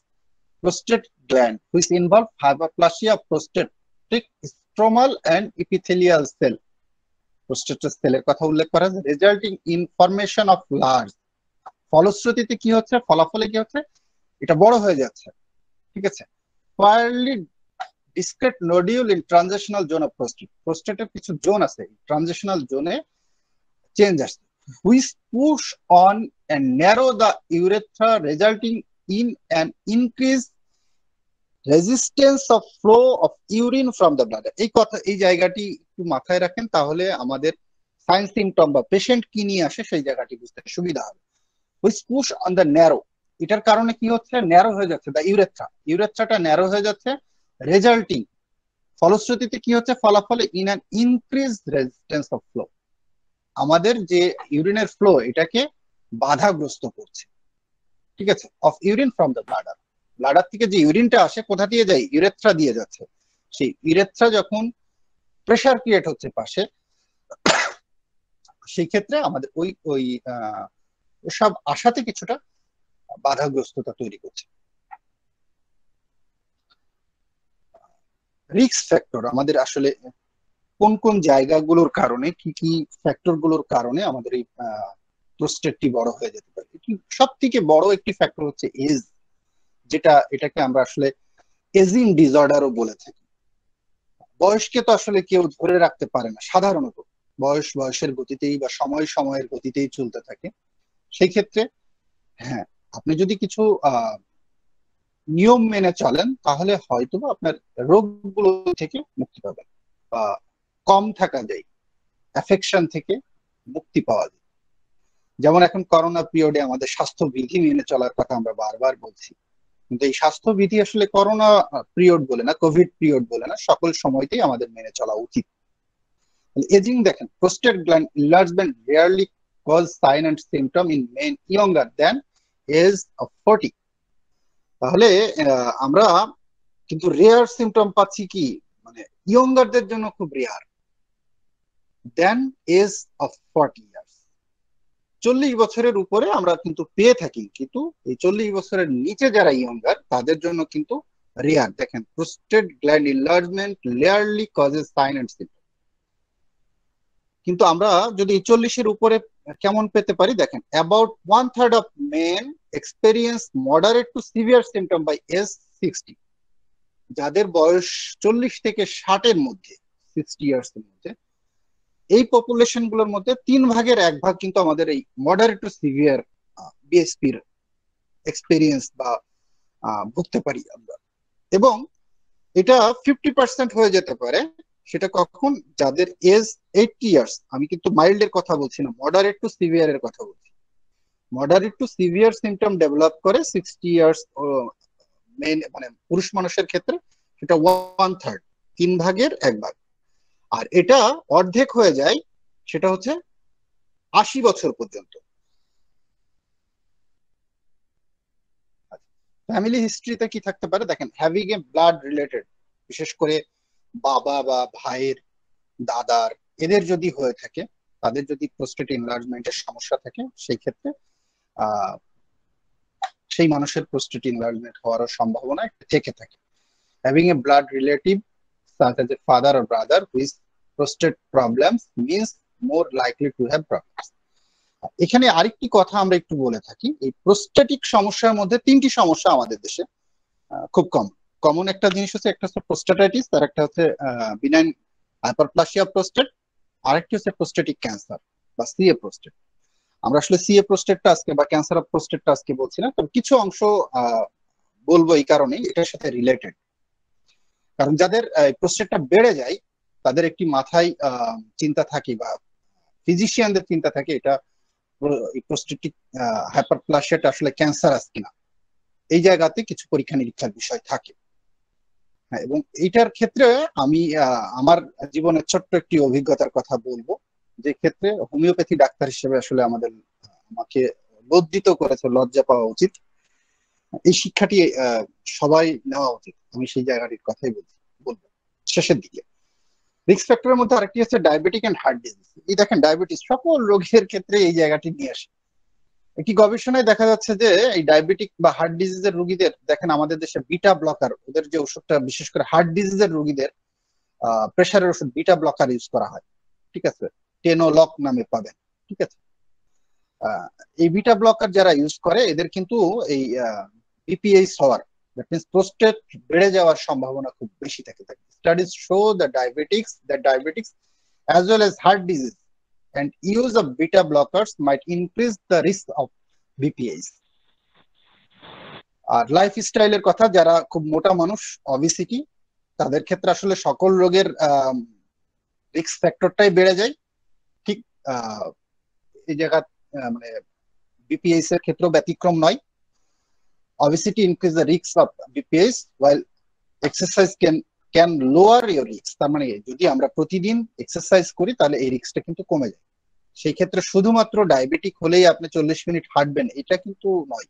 prostate gland which involve hyperplasia of prostatic stromal and epithelial cell। Prostate সেলের কথা উল্লেখ করা আছে, resulting in formation of large, ফলশ্রুতিতে কি হচ্ছে, ফলাফলে কি হচ্ছে, এটা বড় হয়ে যাচ্ছে, ঠিক আছে। Fairly discrete nodule in transitional zone of prostate, প্রোস্টেটের কিছু জোন আছে, ট্রানজিশনাল জোনে চেঞ্জ আসছে, which push on and narrow the urethra resulting in an increased resistance of flow of urine from the bladder। এই কথা, এই জায়গাটি একটু মাথায় রাখেন, তাহলে আমাদের সাইন সিমটম বা পেশেন্ট কি নিয়ে আসে সেই জায়গাটি বুঝতে সুবিধা হবে। which push on the narrow, এটার কারণে কি হচ্ছে, ন্যারো হয়ে যাচ্ছে, দা ইউরেথ্রাটা ন্যারো হয়ে যাচ্ছে, রেজাল্টিং ফলশ্রুতিতে কি হচ্ছে, ফলাফলে in an increase resistance of flow, আমাদের যে ইউরিনের ফ্লো এটাকে বাধাগ্রস্ত করছে, ঠিক আছে। Of urine from the bladder, bladder থেকে যে ইউরিনটা আসে কোথা দিয়ে যায়, ইউরেথ্রা দিয়ে যাচ্ছে, সেই ইউরেথ্রা যখন প্রেসার ক্রিয়েট হচ্ছে পাশে, সেই ক্ষেত্রে আমাদের ওই ওই সব আশাতে কিছুটা বাধাগ্রস্ততা তৈরি করছে। রিস্ক ফ্যাক্টর, আমাদের আসলে কোন কোন জায়গাগুলোর কারণে, কি কি ফ্যাক্টর গুলোর কারণে আমাদের এই প্রোস্টেটটি বড় হয়ে যেতে পারে। সব থেকে বড় একটি ফ্যাক্টর হচ্ছে এজ, যেটা এটাকে আমরা আসলে এজিং ডিসঅর্ডারও বলে থাকি। বয়সকে তো আসলে কেউ ধরে রাখতে পারে না, সাধারণত বয়সের গতিতেই বা সময়ের গতিতেই চলতে থাকে। সেই ক্ষেত্রে হ্যাঁ, আপনি যদি কিছু নিয়ম মেনে চলেন তাহলে হয়তো আপনার রোগগুলো থেকে মুক্তি পাবেন বা কম থাকা যায়, অ্যাফেকশন থেকে মুক্তি পাওয়া যায়। যেমন এখন করোনা পিরিয়ডে আমাদের স্বাস্থ্যবিধি মেনে চলার কথা আমরা বারবার বলছি, কিন্তু এই স্বাস্থ্যবিধি আসলে করোনা পিরিয়ড বলে না, কোভিড পিরিয়ড বলে না, সকল সময়তেই আমাদের মেনে চলা উচিত। এজিং দেখেন, prostate gland enlargement rarely cause sign and symptom in men younger than age of 40। তাহলে আমরা কিন্তু রেয়ার সিমটম পাচ্ছি কি, মানে ইয়ঙ্গারদের জন্য খুব rare, then age of 40 years, 40 বছরের উপরে আমরা কিন্তু পেয়ে থাকি, কিন্তু এই 40 বছরের নিচে যারা ইয়ঙ্গার তাদের জন্য কিন্তু রেয়ার। দেখেন, prostate gland enlargement rarely causes sign and symptom, কিন্তু আমরা যদি 40-এর উপরে কেমন পেতে পারি, দেখেন about 1/3 of men experience moderate to severe symptom by age 60। যাদের বয়স 40 থেকে 60-এর মধ্যে, 60 ইয়ার্স এর মধ্যে, এই পপুলেশন গুলোর মধ্যে 1/3 কিন্তু আমাদের এই মডারেট টু সিভিয়ার বিএসপির এক্সপেরিয়েন্স বা ভুগতে পারি আমরা। এবং এটা 50% হয়ে যেতে পারে, সেটা কখন, যাদের এজ 80 ইয়ার্স। আমি কিন্তু মাইল্ড এর কথা বলছি না, মডারেট টু সিভিয়ার এর কথা বলছি। Moderate to severe symptom develop করে 60 ইয়ার্স মেন মানে পুরুষ মানুষের ক্ষেত্রে সেটা 1/3, 3/1 আর এটা অর্ধেক হয়ে যায় সেটা হচ্ছে 80 বছর পর্যন্ত। ফ্যামিলি হিস্ট্রিতে কি থাকতে পারে দেখেন, হ্যাভিং এ ব্লাড রিলেটেড, বিশেষ করে বাবা বা ভাইয়ের, দাদার, এদের যদি হয়ে থাকে, তাদের যদি প্রোস্টেট এনলার্জমেন্টের সমস্যা থাকে, সেই ক্ষেত্রে আহ সেই মানুষের প্রোস্টেট এনলার্জমেন্ট হওয়ার সম্ভাবনা একটু থেকে থাকে। Having a blood relative such as a father or brother with prostate problems means more likely to have problems. এখানে আরেকটি কথা আমরা একটু বলে থাকি, এই প্রোস্টেটিক সমস্যার মধ্যে 3টি সমস্যা আমাদের দেশে খুব কমন একটা জিনিস হচ্ছে, একটা হচ্ছে প্রোস্টাটাইটিস, আর একটা হচ্ছে বিনাইন হাইপারপ্লাসিয়া প্রোস্টেট, আরেকটি হচ্ছে প্রোস্টেটিক ক্যান্সার বা সিএ প্রোস্টেট। আমরা আসলে সিএ প্রোস্টেটটা আজকে বা ক্যান্সার অফ প্রোস্টেটটা আজকে বলছি না, তবে কিছু অংশ বলবো এই কারণেই এটার সাথে রিলেটেড। কারণ যাদের প্রোস্টেটটা বেড়ে যায় তাদের একটি মাথায় চিন্তা থাকে বা ফিজিশিয়ানদের চিন্তা থাকে এটা প্রোস্টেটিক হাইপারপ্লাসিয়াটা আসলে ক্যান্সার আছে কিনা, এই জায়গাতে কিছু পরীক্ষা নিরীক্ষার বিষয় থাকে। হ্যাঁ, এবং এইটার ক্ষেত্রে আমি আমার জীবনের ছোট্ট একটি অভিজ্ঞতার কথা বলবো, যে ক্ষেত্রে হোমিওপ্যাথি ডাক্তার হিসেবে আসলে আমাকে লজ্জিত করেছে, লজ্জা পাওয়া উচিত, এই শিক্ষাটি সবাই নেওয়া উচিত। আমি সেই জায়গাটির কথাই বলবো শেষের দিকে। রিস্ক ফ্যাক্টরের মধ্যে আরেকটি হচ্ছে ডায়াবেটিক এন্ড হার্ট ডিজিজ। এই দেখেন, ডায়াবেটিস সকল রোগের ক্ষেত্রে এই জায়গাটি নিয়ে আসে। একটি গবেষণায় দেখা যাচ্ছে যে এই ডায়াবেটিক বা হার্ট ডিজিজের রোগীদের দেখেন, আমাদের দেশে বিটা ব্লকার, ওদের যে ওষুধটা বিশেষ করে হার্ট ডিজিজের রোগীদের প্রেশারের ওষুধ বিটা ব্লকার ইউজ করা হয়, ঠিক আছে, টেনোলক নামে পাবেন, ঠিক আছে। এই বিটা ব্লকার যারা ইউজ করে এদের কিন্তু এই বিপিএইচ হওয়ার, দ্যাট মিন্স প্রোস্টেট বেড়ে যাওয়ার সম্ভাবনা খুব বেশি থাকে। Studies show that diabetics as well as heart disease and use of beta blockers might increase the risk of BPH. আর লাইফস্টাইলের কথা, যারা খুব মোটা মানুষ, অবিসিটি, তাদের ক্ষেত্রে আসলে সকল রোগের রিস্ক ফ্যাক্টরটাই বেড়ে যায়। ঠিক এই জায়গা মানে বিপিএইচ এর ক্ষেত্রেও ব্যতিক্রম নয়। Obesity increase the risk of BPH while exercise can lower your risk. তার মানে যদি আমরা প্রতিদিন এক্সারসাইজ করি তাহলে এই রিস্কটা কিন্তু কমে যায়। সেই ক্ষেত্রে শুধুমাত্র ডায়াবেটিক হলেই আপনি 40 মিনিট হাঁটবেন এটা কিন্তু নয়।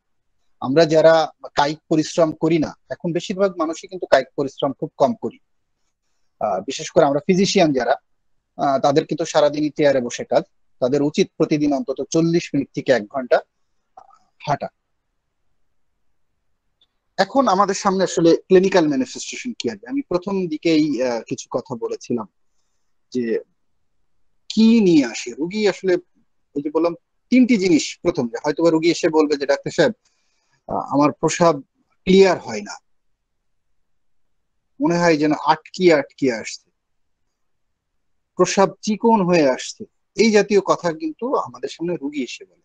আমরা যারা কায়িক পরিশ্রম করি না, এখন বেশিরভাগ মানুষই কিন্তু কায়িক পরিশ্রম খুব কম করি, বিশেষ করে আমরা ফিজিশিয়ান যারা, তাদের কিন্তু সারাদিনই চেয়ারে বসে কাজ, তাদের উচিত প্রতিদিন অন্তত 40 মিনিট থেকে 1 ঘন্টা হাঁটা। এখন আমাদের সামনে আসলে ক্লিনিক্যাল ম্যানিফেস্টেশন কি আসবে। আমি প্রথম দিকেই কিছু কথা বলেছিলাম যে কি নিয়ে আসে রুগী আসলে, ওই যে বললাম 3টি জিনিস। প্রথম, যে হয়তো রুগী এসে বলবে যে ডাক্তার সাহেব আমার প্রস্রাব ক্লিয়ার হয় না, মনে হয় যেন আটকিয়ে আটকিয়ে আসছে, প্রস্রাব চিকন হয়ে আসছে, এই জাতীয় কথা কিন্তু আমাদের সামনে রুগী এসে বলে।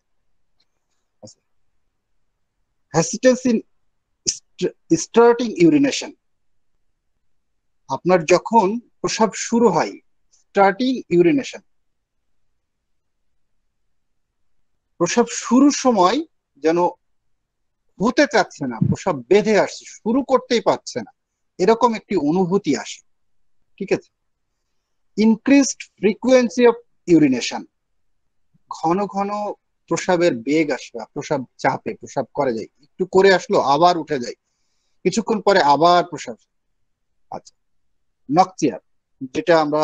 হ্যাসিটেন্স ইন স্টার্টিং ইউরিনেশন, আপনার যখন প্রস্রাব শুরু হয়, স্টার্টিং ইউরিনেশন, প্রস্রাব শুরুর সময় যেন হতে চাচ্ছে না, প্রস্রাব বেঁধে আসছে, শুরু করতেই পারছে না, এরকম একটি অনুভূতি আসে, ঠিক আছে। ইনক্রিজড ফ্রিকুয়েন্সি অফ ইউরিনেশন, ঘন ঘন প্রস্রাবের বেগ আসবে, প্রস্রাব চাপে প্রস্রাব করে যায়, একটু করে আসলো আবার উঠে যায়, কিছুক্ষণ পরে আবার প্রস্রাব। আচ্ছা, নকচিয়ার, যেটা আমরা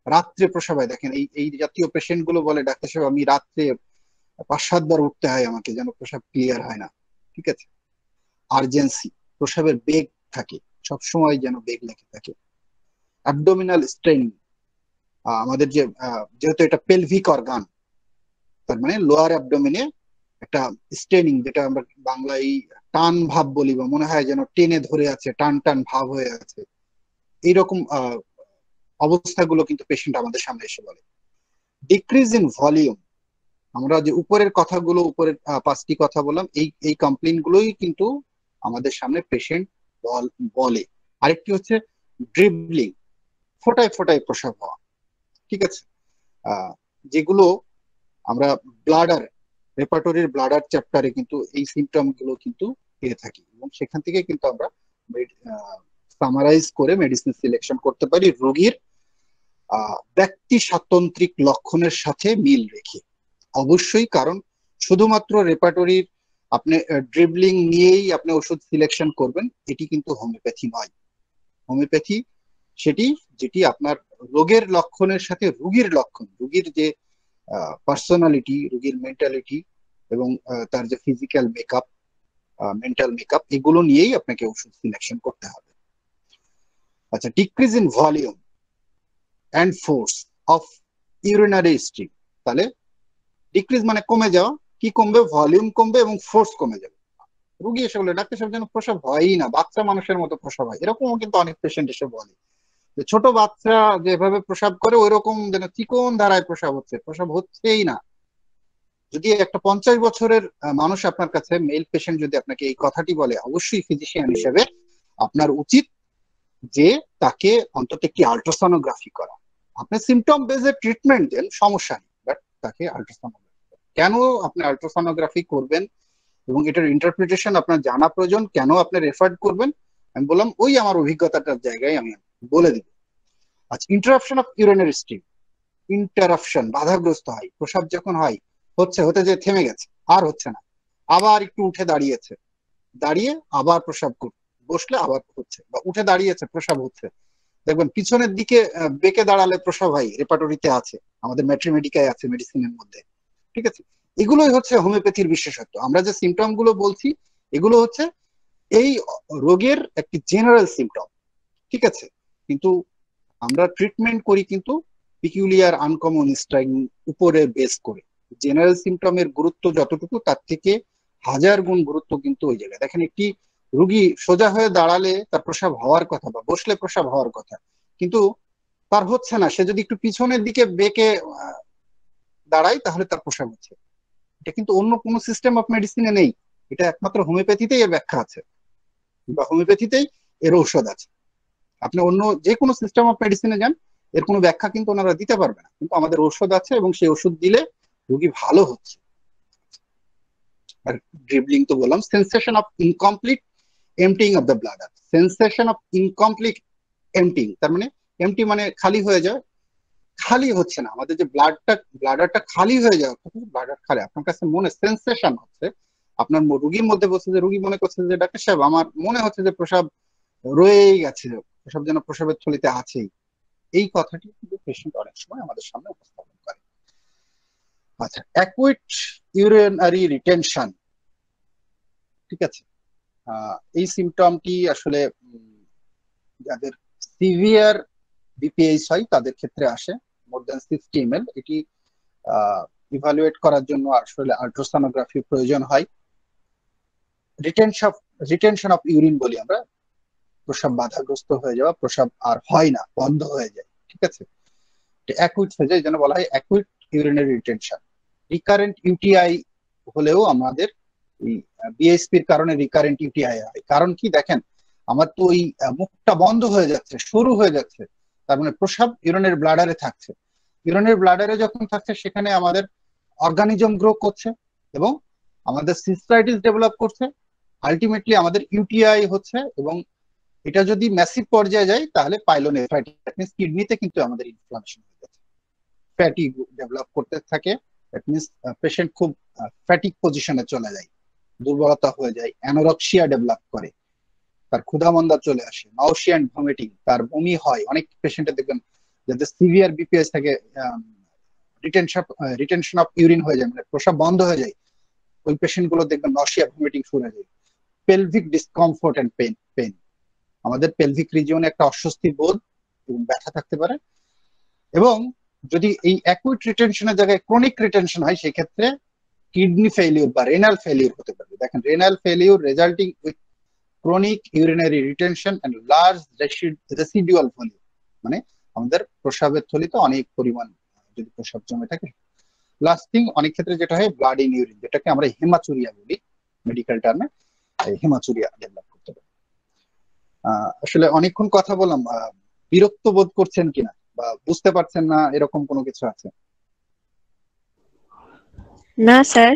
রাত্রে প্রস্রাব হয়, দেখেন এই জাতীয় পেশেন্ট গুলো বলে ডাক্তার সাহেব আমি রাত্রে 5-7 বার উঠতে হয় আমাকে, যেন প্রস্রাব ক্লিয়ার হয় না, ঠিক আছে। আর্জেন্সি, প্রস্রাবের বেগ থাকে সবসময়, যেন বেগ লেগে থাকে। অ্যাবডোমিনাল স্ট্রেনিং, আমাদের যেহেতু এটা পেলভিক অর্গান, তার মানে লোয়ার অ্যাবডোমিনে একটা স্ট্রেনিং, যেটা আমরা বাংলায় টান ভাব বলি, বা মনে হয় যেন টেনে ধরে আছে, টান টান ভাব হয়ে আছে, এইরকম অবস্থাগুলো কিন্তু পেশেন্ট আমাদের সামনে এসে বলে। ডিক্রিজ ইন ভলিউম, আমরা যে উপরের কথাগুলো, উপরের 5টি কথা বললাম, এই কমপ্লেইন গুলোই কিন্তু আমাদের সামনে পেশেন্ট বলে। আরেকটি হচ্ছে ড্রিবলিং, ফোটায় ফোটায় প্রস্রাব হওয়া, ঠিক আছে, যেগুলো আমরা ব্লাডার রেপার্টরির ব্লাডার চ্যাপ্টারে কিন্তু এই সিমটম গুলো কিন্তু পেয়ে থাকি, এবং সেখান থেকে কিন্তু আমরা সামারাইজ করে মেডিসিন সিলেকশন করতে পারি রোগীর ব্যক্তি স্বাতন্ত্রিক লক্ষণের সাথে মিল রেখে। অবশ্যই, কারণ শুধুমাত্র রেপার্টরির আপনি ড্রিবলিং নিয়েই আপনি ওষুধ সিলেকশন করবেন, এটি কিন্তু হোমিওপ্যাথি নয়। হোমিওপ্যাথি সেটি যেটি আপনার রোগের লক্ষণের সাথে রোগীর লক্ষণ, রোগীর যে পার্সোনালিটি, রোগীর মেন্টালিটি এবং তার যে ফিজিক্যাল মেকআপ, মেন্টাল মেকআপ, এগুলো নিয়েই আপনাকে ওষুধ সিলেকশন করতে হবে। আচ্ছা, decrease in volume and force of urinary stream, তাহলে ডিক্রিজ মানে কমে যাওয়া, কি কমবে? ভলিউম কমবে এবং ফোর্স কমে যাবে। রুগী এসে বলে ডাক্তার সাহেব যেন প্রসাব হয়ই না, বাচ্চা মানুষের মতো প্রসাব হয়, এরকমও কিন্তু অনেক পেশেন্ট এসে বলে যে ছোট বাচ্চা যেভাবে প্রসাব করে ওইরকম যেন চিকন ধারায় প্রসাব হচ্ছে, প্রসাব হচ্ছেই না। যদি একটা 50 বছরের মানুষ আপনার কাছে, মেল পেশেন্ট যদি আপনাকে এই কথাটি বলে, অবশ্যই ফিজিশিয়ান হিসেবে আপনার উচিত যে তাকে অন্তত একটি আল্ট্রাসোনোগ্রাফি করা। আপনি সিমটম বেজে ট্রিটমেন্ট দেন, সমস্যা নেই, বাট তাকে আল্ট্রাসোনোগ্রাফি, কেন আপনি আল্ট্রাসোনোগ্রাফি করবেন এবং এটার ইন্টারপ্রিটেশন আপনার জানা প্রয়োজন, কেন আপনি রেফার করবেন, আমি বললাম ওই আমার অভিজ্ঞতাটার জায়গায় আমি বলে দিব। আচ্ছা, interruption of urinary stream, interruption, বাধাগ্রস্ত হয়, প্রসাব যখন হয়, হতে যে থেমে গেছে, আর হচ্ছে না, আবার একটু উঠে দাঁড়িয়েছে, দাঁড়িয়ে আবার প্রসাব করছে, বসলে আবার হচ্ছে, বা উঠে দাঁড়িয়েছে প্রসাব হচ্ছে। দেখবেন পিছনের দিকে বেঁকে দাঁড়ালে প্রসাব হয়, রেপার্টরিতে আছে, আমাদের ম্যাট্রিমেডিকায় আছে, মেডিসিনের মধ্যে। ঠিক আছে, এগুলোই হচ্ছে হোমিওপ্যাথির বিশেষত্ব। আমরা যে সিমটম গুলো বলছি এগুলো হচ্ছে এই রোগের একটি জেনারেল সিমটম, ঠিক আছে, কিন্তু আমরা ট্রিটমেন্ট করি কিন্তু পিকুলিয়ার আনকমন স্ট্রাইক উপরে বেস করে। জেনারেল সিমটমের গুরুত্ব যতটুকু, তার থেকে 1000 গুণ গুরুত্ব কিন্তু ওই জায়গায়। দেখেন, একটি রুগী সোজা হয়ে দাঁড়ালে তার প্রসাব হওয়ার কথা, বা বসলে প্রসাব হওয়ার কথা, কিন্তু তার হচ্ছে না, সে যদি একটু পিছনের দিকে বেঁকে দাঁড়ায় তাহলে তার প্রসাব হচ্ছে। এটা কিন্তু অন্য কোনো সিস্টেম অফ মেডিসিনে নেই, এটা একমাত্র হোমিওপ্যাথিতেই এর ব্যাখ্যা আছে, বা হোমিওপ্যাথিতেই এর ঔষধ আছে। আপনি অন্য যে কোনো সিস্টেম অফ মেডিসিনে যান, এর কোনো ব্যাখ্যা কিন্তু ওনারা দিতে পারবে না, কিন্তু আমাদের ঔষধ আছে এবং সেই ওষুধ দিলে রোগী ভালো হচ্ছে। আর ড্রিবলিং তো বললাম। Sensation of incomplete emptying of the bladder, sensation of incomplete emptying, তার মানে এমটি মানে খালি হয়ে যায়, খালি হচ্ছে না, আমাদের যে ব্লাডারটা খালি হয়ে যাওয়া, ব্লাডার খালি, আপনার কাছে মনে সেন্সেশন হচ্ছে, আপনার রুগীর মধ্যে বলছে যে, রুগী মনে করছে যে ডাক্তার সাহেব আমার মনে হচ্ছে যে প্রসাব রয়েই গেছে, প্রসাব যেন প্রসাবের থলিতে আছেই, এই কথাটি কিন্তু পেশেন্ট অনেক সময় আমাদের সামনে উপস্থাপন করে। আচ্ছা, অ্যাকুইট ইউরিনারি রিটেনশন, ঠিক আছে, এই সিমটমটি আসলে যাদের সিভিয়ার বিপিএইচ হয় তাদের ক্ষেত্রে আসে, মোর দ্যান 60 ml। এটি ইভালুয়েট করার জন্য আসলে আল্ট্রাসোনোগ্রাফি প্রয়োজন হয়। রিটেনশন অফ ইউরিন বলি আমরা, প্রসাব বাধাগ্রস্ত হয়ে যাওয়া, প্রসাব আর হয় না, বন্ধ হয়ে যায়, ঠিক আছে, অ্যাকুইট হয়ে যায়, যেন বলা হয় acute urinary retention. Recurrent UTI হলেও আমাদের এই বিএসপির কারণে রিকারেন্ট ইউটিআই হয়। কারণ কি দেখেন, আমার তো ওই মুখটা বন্ধ হয়ে যাচ্ছে, সরু হয়ে যাচ্ছে, তার মানে প্রসাব ইউরিনের ব্লাডারে থাকছে, ইউরিনের ব্লাডারে যখন থাকছে সেখানে আমাদের অর্গানিজম গ্রো করছে এবং আমাদের সিস্টাইটিস ডেভেলপ করছে, আলটিমেটলি আমাদের ইউটিআই হচ্ছে, এবং এটা যদি ম্যাসিভ পর্যায়ে যায় তাহলে পাইলোনেফ্রাইটিস, কিডনিতে কিন্তু আমাদের ইনফ্লামেশন হয়ে যাচ্ছে, ফ্যাটি ডেভেলপ করতে থাকে, দ্যাট মিনস পেশেন্ট খুব ফ্যাটিক পজিশনে চলে যায়, দুর্বলতা হয়ে যায়, অ্যানোরক্সিয়া ডেভেলপ করে, তার ক্ষুধামন্দা চলে আসে, নাউসিয়া এন্ড ভমিটিং, তার বমি হয়। অনেক পেশেন্টের দেখবেন যাদের সিভিয়ার বিপিএস থেকে রিটেনশন অফ ইউরিন হয়ে যায়, মানে প্রসাব বন্ধ হয়ে যায়, ওই পেশেন্ট গুলো দেখবেন নসিয়া ভমিটিং শুরু হয়ে যায়। পেলভিক ডিসকমফোর্ট এন্ড পেন, আমাদের পেলভিক রিজিয়নে একটা অস্বস্তি বোধ এবং ব্যথা থাকতে পারে, এবং যদি এই অ্যাকুইট রিটেনশনের জায়গায় ক্রনিক রিটেনশন হয় সেক্ষেত্রে কিডনি ফেলিউর বা রেনাল ফেলিউর হতে পারে। দেখেন, renal failure resulting with chronic urinary retention and large residual volume, মানে আমাদের প্রস্রাবের থলিতে অনেক পরিমাণ যদি প্রস্রাব জমে থাকে। লাস্টিং অনেক ক্ষেত্রে যেটা হয় ব্লাড ইন ইউরিন, যেটাকে আমরা হেমাচুরিয়া বলি মেডিকেল টার্মে, হেমাচুরিয়া ডেভেলপ করতে পারে। আসলে অনেকক্ষণ কথা বললাম, বিরক্ত বোধ করছেন কিনা বা বুঝতে পারছেন না, এরকম কোনো কিছু আছে? না স্যার।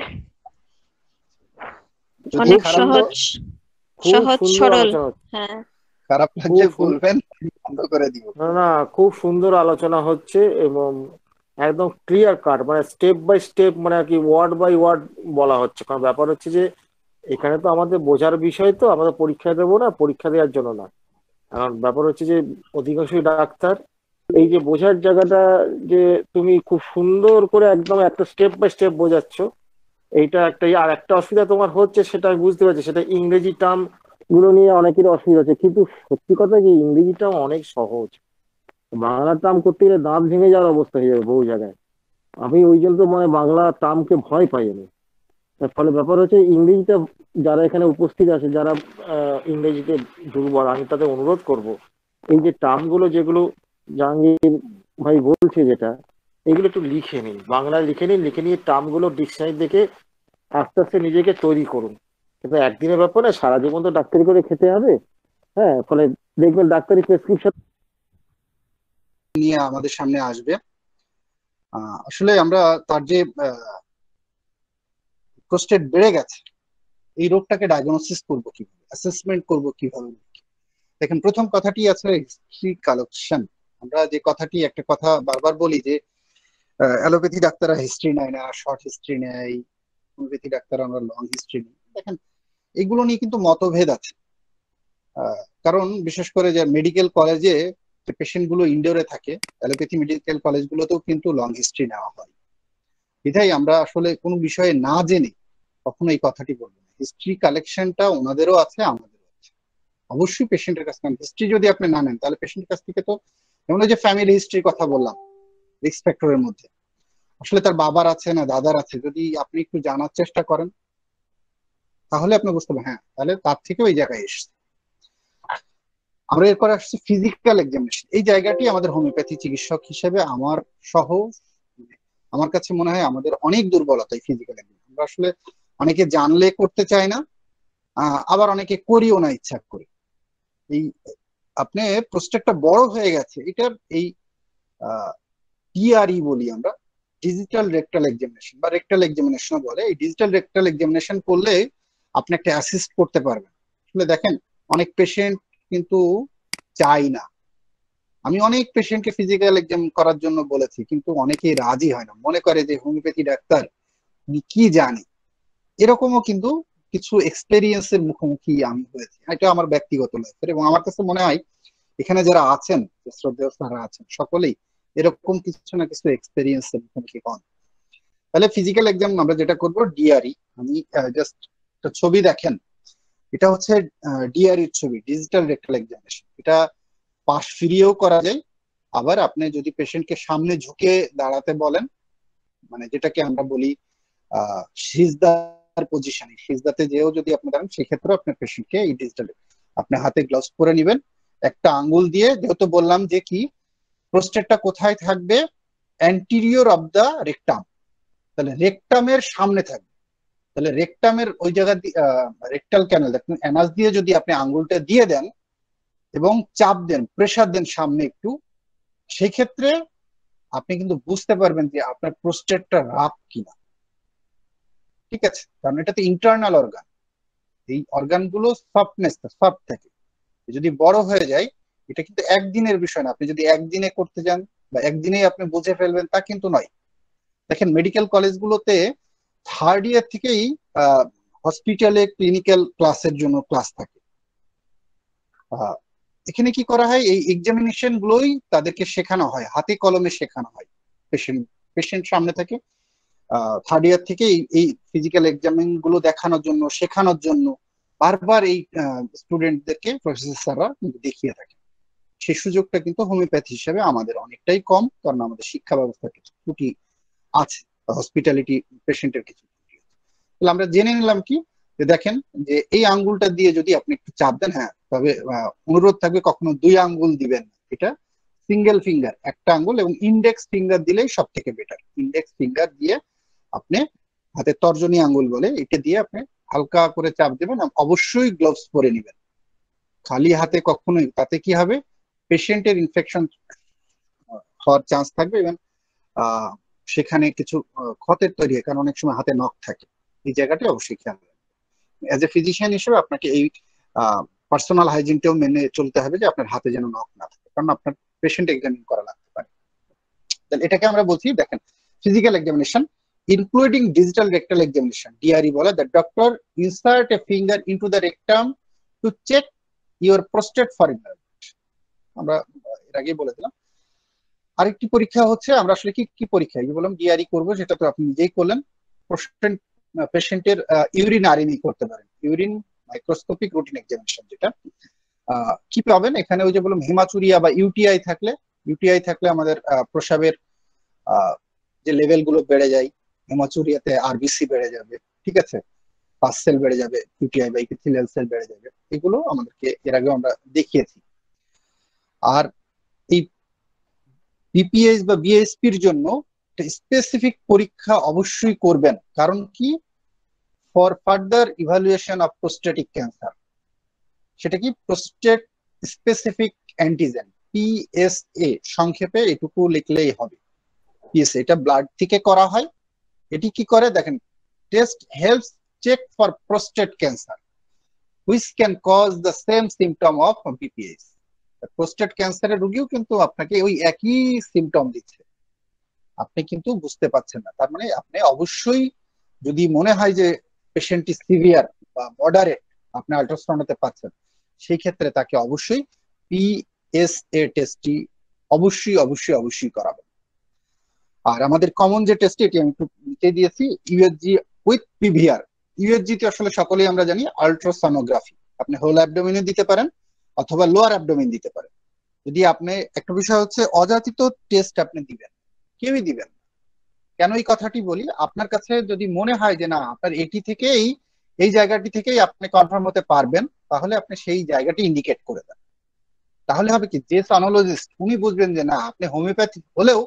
যদি অনেক খুব খারাপ সুন্দর, সহজ, খুব সহজ সুন্দর সরল। আলোচনা হচ্ছে। হ্যাঁ। খারাপ খুব লাগলে বলবেন, বন্ধ করে দিব। না না, খুব সুন্দর আলোচনা হচ্ছে এবং একদম ক্লিয়ার কাট, মানে স্টেপ বাই স্টেপ, মানে আর কি ওয়ার্ড বাই ওয়ার্ড বলা হচ্ছে। কারণ ব্যাপার হচ্ছে যে এখানে তো আমাদের বোঝার বিষয়, তো আমাদের পরীক্ষা দেবো না, পরীক্ষা দেওয়ার জন্য না। কারণ ব্যাপার হচ্ছে যে অধিকাংশই ডাক্তার এই যে বোঝার জায়গাটা, যে তুমি খুব সুন্দর করে একদম একটা স্টেপ বাই স্টেপ বোঝাচ্ছ, এইটা একটা। আর একটা অসুবিধা তোমার হচ্ছে, সেটা আমি বুঝতে পারছি, সেটা ইংরেজি টার্ম গুলো নিয়ে অনেকেরই অসুবিধা আছে। কিন্তু সত্যি কথা কি, ইংরেজি টার্ম অনেক সহজ, বাংলা টার্ম করতে গেলে দাঁত ভেঙে যাওয়ার অবস্থা হয়ে যাবে বহু জায়গায়। আমি ওই জন্য তো মানে বাংলা টার্মকে ভয় পাই আমি। তার ফলে ব্যাপার হচ্ছে ইংরেজিটা, যারা এখানে উপস্থিত আছে, যারা ইংরেজিতে দুর্বল, আমি তাদের অনুরোধ করব, এই যে টার্ম গুলো যেগুলো জাহাঙ্গীর ভাই বলছে যেটা, এগুলো একটু লিখে নিন, বাংলায় লিখে নিন, লিখে নিয়ে টার্ম গুলো ডিকশনারি দেখে আস্তে আস্তে নিজেকে তৈরি করুন। কিন্তু একদিনের ব্যাপার না, সারা জীবন তো ডাক্তারি করে খেতে হবে। হ্যাঁ, ফলে দেখবেন ডাক্তারি প্রেসক্রিপশন নিয়ে আমাদের সামনে আসবে। আসলে আমরা তার যে প্রোস্টেট বেড়ে গেছে, এই রোগটাকে ডায়াগনোসিস করব কিভাবে, অ্যাসেসমেন্ট করব কিভাবে। দেখেন, প্রথম কথাটি আছে হিস্ট্রি কালেকশন। আমরা যে কথাটি, একটা কথা বারবার বলি যে অ্যালোপ্যাথি ডাক্তাররা হিস্ট্রি নেয় না, শর্ট হিস্ট্রি নেয়, হোমিওপ্যাথি ডাক্তার আমরা লং হিস্ট্রি নিই। দেখেন, এগুলো নিয়ে কিন্তু মতভেদ আছে। কারণ বিশেষ করে যে মেডিকেল কলেজে যে পেশেন্ট গুলো ইনডোরে থাকে, অ্যালোপ্যাথি মেডিকেল কলেজগুলোতেও কিন্তু লং হিস্ট্রি নেওয়া হয়। এটাই আমরা আসলে কোনো বিষয়ে না জেনে কখনো এই কথাটি বলবো না। হিস্ট্রি কালেকশনটা ওনাদেরও আছে, আমাদেরও আছে। অবশ্যই পেশেন্টের কাছ থেকে হিস্ট্রি যদি আপনি না নেন, তাহলে পেশেন্টের কাছ থেকে তো, যেমন ওই যে ফ্যামিলি হিস্ট্রির কথা বললাম রিস্ক ফ্যাক্টরের মধ্যে, আসলে তার বাবার আছে না দাদার আছে, যদি আপনি একটু জানার চেষ্টা করেন, তাহলে আপনি বুঝতে পারবেন হ্যাঁ, তাহলে তার থেকেও এই জায়গায় এসছে। আমরা এরপর আসছি ফিজিক্যাল এক্সামিনেশন। এই জায়গাটি আমাদের হোমিওপ্যাথি চিকিৎসক হিসেবে আমার সহ, আমার কাছে মনে হয় আমাদের অনেক দুর্বলতা এই ফিজিক্যাল এক্সামিনেশন। আমরা আসলে অনেকে জানলে করতে চায় না, আবার অনেকে করিও না ইচ্ছা করে। এই আপনি প্রস্টেটটা বড় হয়ে গেছে, এটার এই ডিআরই বলি আমরা, ডিজিটাল রেকটাল এক্সামিনেশন বা রেকটাল এক্সামিনেশন বলে। এই ডিজিটাল রেকটাল এক্সামিনেশন করলে আপনি একটা অ্যাসিস্ট করতে পারবেন। আসলে দেখেন, অনেক পেশেন্ট কিন্তু চাই না। আমি অনেক পেশেন্টকে ফিজিক্যাল এক্সাম করার জন্য বলেছি, কিন্তু অনেকেই রাজি হয় না, মনে করে যে হোমিওপ্যাথি ডাক্তার উনি কি জানে। এরকমও কিন্তু কিছু এক্সপেরিয়েন্সের মুখোমুখি আমি হয়েছি, এটা আমার ব্যক্তিগত লাইফের। এবং আমার কাছে মনে হয় এখানে যারা আছেন, যে শ্রদ্ধেয় স্যাররা আছেন, সকলেই এরকম কিছু না কিছু এক্সপেরিয়েন্সের মুখোমুখি হন। তাহলে ফিজিক্যাল এক্সাম আমরা যেটা করবো ডিআরই, আমি জাস্ট একটা ছবি দেখেন, এটা হচ্ছে ডিআরইর ছবি, ডিজিটাল রেকটাল এক্সামিনেশন। এটা পাশ ফিরিয়েও করা যায়, আবার আপনি যদি পেশেন্টকে সামনে ঝুঁকে দাঁড়াতে বলেন, মানে যেটাকে আমরা বলি সিজদার পজিশনে, সিজদাতে যেও যদি আপনি দাঁড়ান, সেক্ষেত্রে আপনার পেশেন্টকে এই ডিজিটাল, আপনি হাতে গ্লাভস পরে নেবেন, একটা আঙ্গুল দিয়ে, যেহেতু বললাম যে কি প্রোস্টেটটা কোথায় থাকবে, অ্যান্টিরিয়র অফ দা রেকটাম, তাহলে রেকটামের সামনে থাকবে। তাহলে রেকটামের ওই জায়গা দিয়ে, রেকটাল ক্যানেল দেখুন, অ্যানাস দিয়ে যদি আপনি আঙ্গুলটা দিয়ে দেন এবং চাপ দেন, প্রেসার দেন সামনে একটু, সেই ক্ষেত্রে আপনি কিন্তু বুঝতে পারবেন যে আপনার প্রোস্টেটটা রাফ কিনা। ঠিক আছে, কারণ এটা তো ইন্টারনাল অর্গান, এই অর্গানগুলো সফটনেস সফট থাকে। যদি বড় হয়ে যায়, এটা কিন্তু একদিনের বিষয় না। আপনি যদি একদিনে করতে যান বা একদিনেই আপনি বুঝে ফেলবেন, তা কিন্তু নয়। দেখেন, মেডিকেল কলেজগুলোতে থার্ড ইয়ার থেকেই হসপিটালে ক্লিনিক্যাল ক্লাসের জন্য ক্লাস থাকে। আহ, এখানে কি করা হয়, এই এক্সামিনেশন গুলোই তাদেরকে শেখানো হয়, হাতে কলমে শেখানো হয়। পেশেন্ট পেশেন্ট সামনে থাকে, থার্ড ইয়ার থেকে এই ফিজিক্যাল এক্সামিন গুলো দেখানোর জন্য, শেখানোর জন্য বারবার এই স্টুডেন্টদেরকে প্রফেসর স্যাররা কিন্তু দেখিয়ে থাকে। সেই সুযোগটা কিন্তু হোমিওপ্যাথি হিসেবে আমাদের অনেকটাই কম, কারণ আমাদের শিক্ষা ব্যবস্থার কিছু ত্রুটি আছে, হসপিটালিটি পেশেন্টের কিছু ত্রুটি আছে। তাহলে আমরা জেনে নিলাম কি, যে দেখেন, যে এই আঙ্গুলটা দিয়ে যদি আপনি একটু চাপ দেন, হ্যাঁ, তবে অনুরোধ থাকবে কখনো দুই আঙ্গুল দিবেন না। এটা সিঙ্গেল ফিঙ্গার, একটা আঙ্গুল, এবং ইন্ডেক্স ফিঙ্গার দিলেই সব থেকে বেটার। ইন্ডেক্স ফিঙ্গার দিয়ে আপনি, হাতে তর্জনী আঙ্গুল বলে, এটা দিয়ে আপনি হালকা করে চাপ দেবেন। অবশ্যই গ্লোভস পরে নেবেন, খালি হাতে কখনোই, তাতে কি হবে, পেশেন্টের ইনফেকশন হওয়ার চান্স থাকবে, এবং সেখানে কিছু ক্ষতের তৈরি হয়, কারণ অনেক সময় হাতে নখ থাকে। এই জায়গাটা অবশ্যই খেয়াল রাখবেন। অ্যাজ এ ফিজিশিয়ান হিসেবে আপনাকে এই পার্সোনাল হাইজিনটাও মেনে চলতে হবে যে আপনার হাতে যেন নখ না থাকে, কারণ আপনার পেশেন্ট এক্সামিন করা লাগতে পারে। তাহলে এটাকে আমরা বলছি, দেখেন, physical examination including digital rectal examination, DRE বলে, the doctor insert a finger into the rectum to check your prostate for enlargement. আমরা এর আগেই বলে দিলাম। আরেকটি পরীক্ষা হচ্ছে, আমরা আসলে কি কি পরীক্ষা এই বললাম ডিআরই করবো, সেটা তো আপনি নিজেই করলেন। পেশেন্টের ইউরিন আরএমই করতে পারেন, ইউরিন মাইক্রোস্কোপিক রুটিন এক্সামিনেশন, যেটা কি পাবেন এখানে, ওই যে বললাম হিমাচুরিয়া বা ইউটিআই থাকলে আমাদের প্রস্রাবের যে লেভেল গুলো বেড়ে যায়, হিমাচুরিয়াতে আরবিসি বেড়ে যাবে, ঠিক আছে, পাস সেল বেড়ে যাবে, ইউটিআই বা ইপিথেলিয়াল সেল বেড়ে যাবে, এগুলো আমাদেরকে এর আগে আমরা দেখিয়েছি। আর এই বিপিএস বা বিএসপির জন্য স্পেসিফিক পরীক্ষা অবশ্যই করবেন, কারণ কি, for further evaluation of prostatic cancer. সেটা কি, প্রোস্টেট স্পেসিফিক অ্যান্টিজেন, পিএসএ, সংক্ষেপে এটুকু লিখলেই হবে। পিএসএ এটা ব্লাড থেকে করা হয়। এটি কি করে দেখেন, test helps check for prostate cancer which can cause the same symptom of BPS. Prostate ক্যান্সারের রোগীও কিন্তু আপনাকে ওই একই সিমটম দিচ্ছে, আপনি কিন্তু বুঝতে পারছেন না। তার মানে আপনি অবশ্যই, যদি মনে হয় যে পেশেন্টটি সিভিয়ার বা মডারেট, আপনি আল্ট্রাসাউন্ডতে পাচ্ছেন, সেই ক্ষেত্রে তাকে অবশ্যই পিএসএ টেস্টটি অবশ্যই অবশ্যই অবশ্যই করাবেন। আর আমাদের কমন যে টেস্ট, এটি আমি একটু নিচে দিয়েছি, ইউএসজি উইথ পিভিআর। ইউএসজি তে আসলে সকলেই আমরা জানি আল্ট্রাসনোগ্রাফি, আপনি হোল অ্যাবডোমিনে দিতে পারেন অথবা লোয়ার অ্যাবডোমিন দিতে পারেন। যদি আপনি, একটা বিষয় হচ্ছে অযাচিত টেস্ট আপনি দিবেন, কেউই দিবেন। কেন এই কথাটি বলি, আপনার কাছে যদি মনে হয় যে না আপনার এটি থেকেই, এই জায়গাটি থেকেই আপনি কনফার্ম হতে পারবেন, তাহলে আপনি সেই জায়গাটি ইন্ডিকেট করে দেন। তাহলে হবে কি, যে সনোলজিস্ট উনি বুঝবেন যে না আপনি হোমিওপ্যাথি হলেও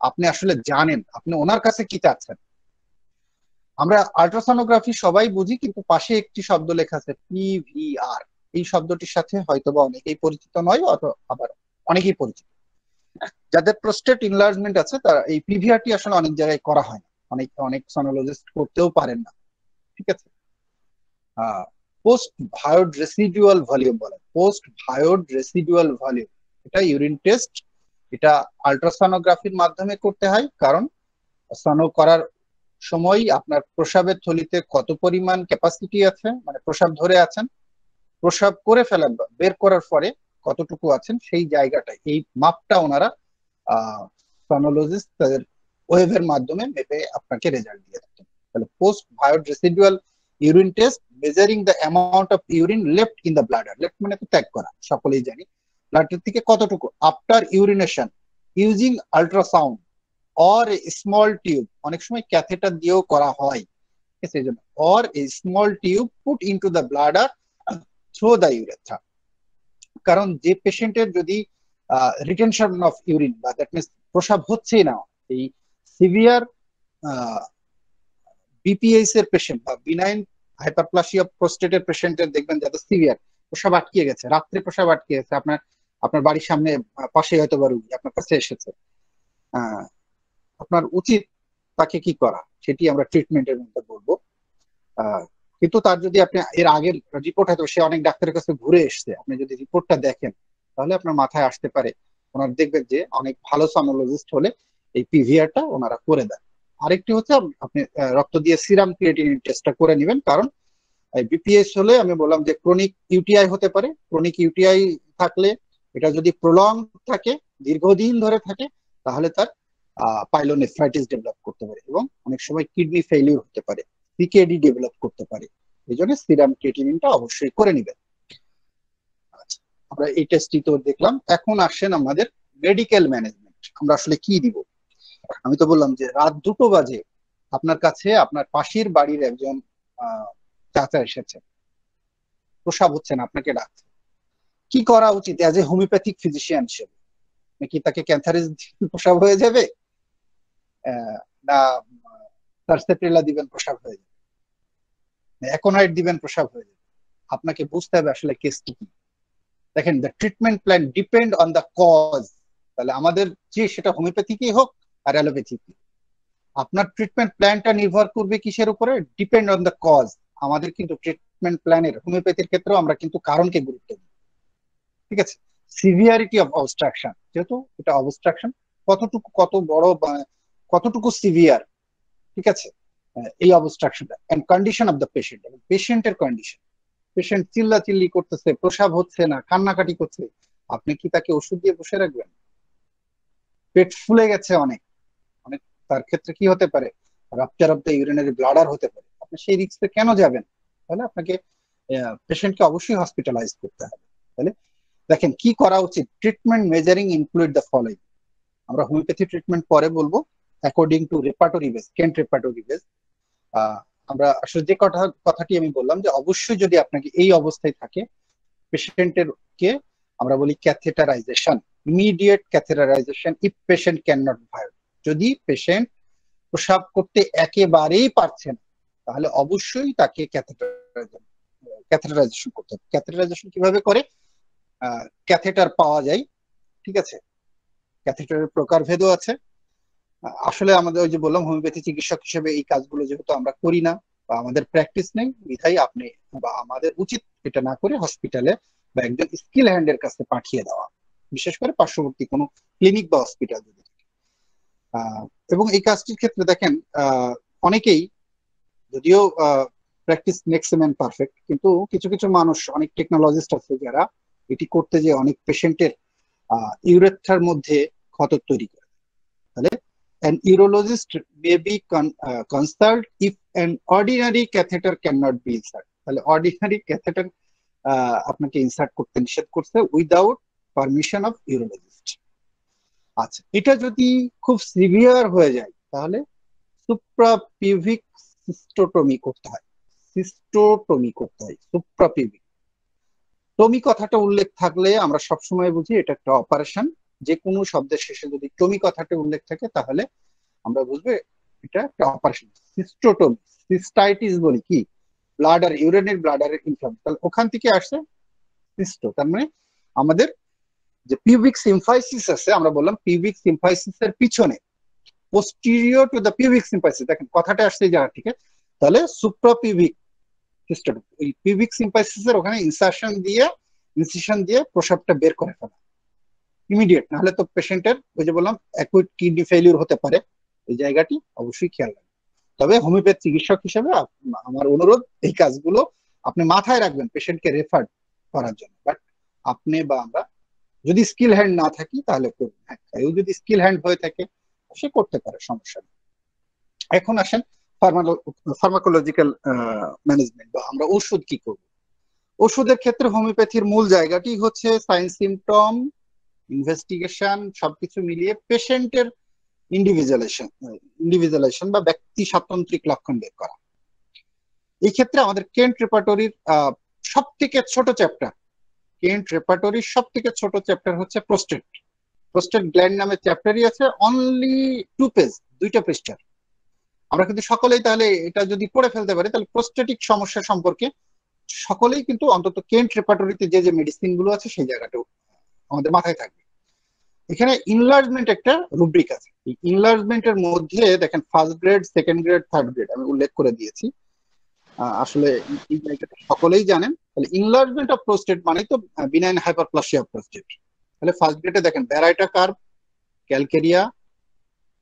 আপনি আসলে জানেন আপনি ওনার কাছে কি চাচ্ছেন। আমরা আল্ট্রাসনোগ্রাফি সবাই বুঝি, কিন্তু পাশে একটি শব্দ লেখা আছে পিভিআর, এই শব্দটির সাথে হয়তোবা অনেকেই পরিচিত নয়, অথবা আবার অনেকেই পরিচিত। যাদের প্রোস্টেট ইনলার্জমেন্ট আছে তারা এই পিভিআরটি আসলে অনেক জায়গায় করা হয় না, অনেক অনেক সনোলজিস্ট করতেও পারেন না, ঠিক আছে। পোস্ট ভায়োড রেসিডুয়াল ভলিউম বলে, পোস্ট ভায়োড রেসিডুয়াল ভলিউম, এটা ইউরিন টেস্ট, এটা আল্ট্রাসনোগ্রাফির মাধ্যমে করতে হয়, কারণ সনো করার সময় আপনার প্রস্রাবের থলিতে কত পরিমাণ ক্যাপাসিটি আছে, মানে প্রস্রাব ধরে আছেন, প্রস্রাব করে ফেলার বের করার পরে কতটুকু আছেন, সেই জায়গাটা, এই মাপটা ওনারা সনোলজিস্ট তাদের ওয়েভের মাধ্যমে মেপে আপনাকে রেজাল্ট দিয়ে থাকেন। তাহলে post void residual urine test measuring the amount of urine left in the bladder, left মানে তো ত্যাগ করা, সকলেই জানি, ব্লাডের থেকে কতটুকু, after urination using ultrasound or a small tube, অনেক সময় ক্যাথেটার দিয়েও করা হয়, ঠিক আছে, এই জন্য or a small tube put into the bladder through the urethra. কারণ যে পেশেন্টের যদি রিটেনশন অফ ইউরিন বা দ্যাট মিনস প্রস্রাব হচ্ছেই না, এই সিভিয়ার বিপিএস এর পেশেন্ট বা বিনাইন হাইপারপ্লাসিয়া প্রোস্টেটের পেশেন্টের দেখবেন যাদের সিভিয়ার প্রস্রাব আটকে গেছে, রাত্রে প্রস্রাব আটকে গেছে, আপনার আপনার বাড়ির সামনে পাশে হয়তো বা রুগী আপনার কাছে এসেছে, আপনার উচিত তাকে কি করা, সেটি আমরা ট্রিটমেন্টের মধ্যে বলবো। কিন্তু তার যদি আপনি এর আগের রিপোর্ট, হয়তো সে অনেক ডাক্তারের কাছে ঘুরে এসছে, আপনি যদি রিপোর্টটা দেখেন তাহলে আপনার মাথায় আসতে পারে, ওনার দেখবেন যে অনেক ভালো সনোলজিস্ট হলে এই পিভিআরটা ওনারা করে দেন। আরেকটি হচ্ছে আপনি রক্ত দিয়ে সিরাম ক্রিয়েটিনিন টেস্টটা করে নেবেন, কারণ বিপিএস হলে আমি বললাম যে ক্রনিক ইউটিআই হতে পারে, ক্রনিক ইউটিআই থাকলে এটা যদি প্রলং থাকে, দীর্ঘদিন ধরে থাকে, তাহলে তার পাইলোনেফ্রাইটিস ডেভেলপ করতে পারে এবং অনেক সময় কিডনি ফেইলিউর হতে পারে, সিকেডি ডেভেলপ করতে পারে। এই জন্য সিরাম ক্রিয়েটিনিনটা অবশ্যই করে নেবেন। আচ্ছা, আমরা এই টেস্টটি তো দেখলাম, এখন আসেন আমাদের মেডিকেল ম্যানেজমেন্ট, আমরা আসলে কি দিব। আমি তো বললাম যে রাত 2টো বাজে আপনার কাছে আপনার পাশের বাড়ির একজন চাচা এসেছে, প্রস্রাব হচ্ছে না, আপনাকে ডাকছে, কি করা উচিত অ্যাজ এ হোমিওপ্যাথিক ফিজিশিয়ান হিসেবে? নাকি তাকে ক্যান্সারের প্রস্রাব হয়ে যাবে, না সারসেপ্রেলা দিবেন প্রস্রাব হয়ে যাবে, অ্যাকোনাইট দিবেন প্রস্রাব হয়ে যাবে? আপনাকে বুঝতে হবে আসলে কেসটি কি। দেখেন, the treatment plan depend on the cause. তাহলে আমাদের যে সেটা হোমিওপ্যাথিকই হোক আর অ্যালোপ্যাথিক, আপনার ট্রিটমেন্ট প্ল্যানটা নির্ভর করবে কিসের উপরে, ডিপেন্ড অন দ্য কজ। আমাদের কিন্তু ট্রিটমেন্ট প্ল্যানের হোমিওপ্যাথির ক্ষেত্রেও আমরা কিন্তু কারণকে গুরুত্ব দিই, ঠিক আছে। সিভিয়ারিটি অফ অবস্ট্রাকশন, যেহেতু এটা অবস্ট্রাকশন, কতটুকু, কত বড় বা কতটুকু সিভিয়ার, ঠিক আছে, এই অবস্ট্রাকশনটা, and condition of the patient, এবং পেশেন্টের কন্ডিশন। পেশেন্ট চিল্লা চিল্লি করতেছে, প্রসাব হচ্ছে না, কান্নাকাটি করছে, আপনি কি তাকে ওষুধ দিয়ে বসে রাখবেন? পেট ফুলে গেছে অনেক অনেক, তার ক্ষেত্রে কি হতে পারে, rupture of the urinary bladder হতে পারে, আপনি সেই রিস্কে কেন যাবেন? তাহলে আপনাকে পেশেন্টকে অবশ্যই হসপিটালাইজ করতে হবে। তাহলে দেখেন কি করা উচিত। Treatment measuring include the following, আমরা হোমিওপ্যাথি ট্রিটমেন্ট পরে বলবো, according to repertory base, Kent repertory base. আমরা আসলে যে কথাটি আমি বললাম, যে অবশ্যই যদি আপনাকে এই অবস্থায় থাকে, পেশেন্টের কে আমরা বলি catheterisation, immediate catheterisation if patient can not void. যদি পেশেন্ট প্রসাব করতে একেবারেই পারছে না, তাহলে অবশ্যই তাকে ক্যাথেটারাইজেশন করতে হবে। ক্যাথেটারাইজেশন কিভাবে করে? ক্যাথেটার পাওয়া যায়, ঠিক আছে, ক্যাথেটারের প্রকারভেদও আছে। আসলে আমাদের ওই যে বললাম, হোমিওপ্যাথি চিকিৎসক হিসেবে এই কাজগুলো যেহেতু আমরা করি না বা আমাদের প্র্যাকটিস নেই, বিধায় আপনি বা আমাদের উচিত এটা না করে হসপিটালে বা একজন স্কিল হ্যান্ডের কাছে পাঠিয়ে দেওয়া, বিশেষ করে পার্শ্ববর্তী কোনো ক্লিনিক বা হসপিটাল যদি থাকে। এবং এই কাজটির ক্ষেত্রে দেখেন, অনেকেই, যদিও practice makes a man perfect, কিন্তু কিছু কিছু মানুষ, অনেক টেকনোলজিস্ট আছে যারা এটি করতে যে অনেক পেশেন্টের ইউরেথ্রার মধ্যে ক্ষত তৈরি করে। তাহলে an urologist may be consult if an ordinary catheter cannot be inserted. তাহলে অর্ডিনারি ক্যাথেটার আপনাকে ইনসার্ট করতে নিষেধ করছে উইদাউট পারমিশন অফ ইউরোলজিস্ট। আচ্ছা, এটা যদি খুব সিভিয়ার হয়ে যায়, তাহলে সুপ্রাপিউভিক সিস্টোটমি করতে হয়। সিস্টোটমি করতে হয়, সুপ্রাপিউভিক। টমি কথাটা উল্লেখ থাকলে আমরা সবসময় বুঝি এটা একটা অপারেশন। যে কোনো শব্দের শেষে যদি টমি কথাটা উল্লেখ থাকে, তাহলে আমরা বুঝবো এটা একটা অপারেশন। সিস্টোটমি, সিস্টাইটিস বলি কি, ব্লাডার, ইউরিনারি ব্লাডারের ইনফ্লামেশন, তাহলে ওখান থেকে আসছে সিস্টো। তার মানে আমাদের যে পিউবিক সিম্ফাইসিস আছে, আমরা বললাম পিউবিক সিম্ফাইসিস এর পিছনে, posterior to the pubic symphysis, দেখেন কথাটা আসছে এই জায়গা থেকে। তাহলে সুপ্রাপিউবিক সিস্টোটমি, ওই পিউবিক সিম্ফাইসিস এর ওখানে ইনসিশন দিয়ে প্রসাবটা বের করে ফেলা ইমিডিয়েট, নাহলে তো পেশেন্টের ওই যে বললাম অ্যাকুইট কিডনি ফেলিউর হতে পারে। এই জায়গাটি অবশ্যই খেয়াল রাখবেন। তবে হোমিওপ্যাথি চিকিৎসক হিসেবে আমার অনুরোধ, এই কাজগুলো আপনি মাথায় রাখবেন পেশেন্টকে রেফার করার জন্য। বাট আপনি বা আমরা যদি স্কিল হ্যান্ড না থাকি তাহলে করবেন। হ্যাঁ, কেউ যদি স্কিল হ্যান্ড হয়ে থাকে সে করতে পারে, সমস্যা নেই। এখন আসেন ফার্মাকোলজিক্যাল ম্যানেজমেন্ট, বা আমরা ওষুধ কি করব। ওষুধের ক্ষেত্রে হোমিওপ্যাথির মূল জায়গাটি হচ্ছে সাইন সিমটম, ইনভেস্টিগেশন, সবকিছু মিলিয়ে পেশেন্টের ইন্ডিভিজুয়ালাইজেশন বা ব্যক্তি স্বাতন্ত্রিক লক্ষণ বের করা। এই ক্ষেত্রে আমাদের কেন্ট রেপার্টরির সব থেকে ছোট চ্যাপ্টার, কেন্ট রেপার্টরির সব থেকে ছোট চ্যাপ্টার হচ্ছে প্রোস্টেট। প্রোস্টেট গ্ল্যান্ড নামে চ্যাপ্টারই আছে, অনলি 2 পেজ, 2টা পৃষ্ঠার। আমরা কিন্তু সকলেই তাহলে এটা যদি পড়ে ফেলতে পারি, তাহলে প্রোস্টেটিক সমস্যা সম্পর্কে সকলেই কিন্তু অন্তত কেন্ট রেপার্টরিতে যে যে মেডিসিন গুলো আছে সেই জায়গাটাও আমাদের মাথায় থাকবে। এখানে ইনলার্জমেন্ট একটা রুব্রিক আছে। এই ইনলার্জমেন্টের মধ্যে দেখেন first grade, second grade, third grade আমি উল্লেখ করে দিয়েছি। আসলে এই জায়গাটা সকলেই জানেন। তাহলে ইনলার্জমেন্ট অফ প্রোস্টেট মানে তো বিনাইন হাইপারপ্লাসিয়া অফ প্রোস্টেট। তাহলে ফার্স্ট গ্রেডে দেখেন ব্যারাইটা কার্ভ, ক্যালকেরিয়া,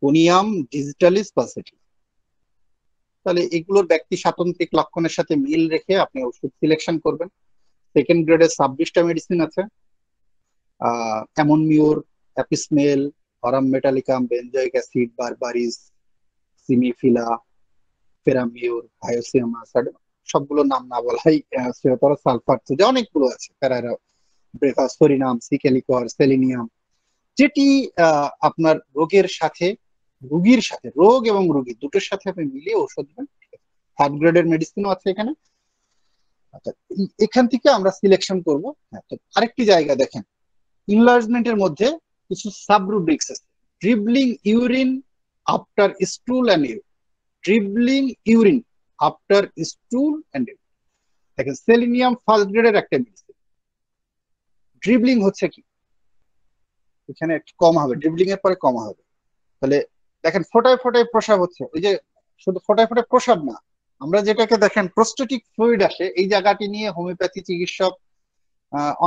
কোনিয়াম, ডিজিটালিস, পালসেটি। তাহলে এগুলোর ব্যক্তি স্বাতন্ত্রিক লক্ষণের সাথে মিল রেখে আপনি ওষুধ সিলেকশন করবেন। সেকেন্ড গ্রেডে 26টা মেডিসিন আছে, অ্যামোনিউর, অ্যাপিসমেল, অরাম মেটালিকাম, বেনজোইক অ্যাসিড, বারবারিস, সিমিফিলা, ফেরামিউর, হায়োসিয়ামাস, সবগুলো নাম না বলাই শ্রেয়তর। সালফার যে অনেকগুলো আছে, প্যারারা, ব্রেফাসোরিনাম, সিকেলিকর, সেলিনিয়াম। যেটি আপনার রোগের সাথে, রোগীর সাথে, রোগ এবং রোগী দুটোর সাথে আপনি মিলিয়ে ওষুধ দেবেন। থার্ড গ্রেডের মেডিসিনও আছে এখানে। আচ্ছা, এখান থেকে আমরা সিলেকশন করব। হ্যাঁ, তো আরেকটি জায়গা দেখেন, ইনলার্জমেন্টের মধ্যে কিছু সাবরুব্রিক্স আছে। Dribbling urine after স্টুল and urine, dribbling urine after স্টুল and urine. দেখেন সেলিনিয়াম ফার্স্ট গ্রেডের একটা মেডিসিন। ড্রিবলিং হচ্ছে কি, এখানে একটু কম হবে, ড্রিবলিং এর পরে কম হবে। তাহলে দেখেন ফোটায় ফোটায় প্রসাব হচ্ছে, ওই যে শুধু ফোটায় ফোটায় প্রসাব না, আমরা যেটাকে দেখেন প্রোস্টেটিক ফ্লুইড আসে, এই জায়গাটি নিয়ে হোমিওপ্যাথি চিকিৎসক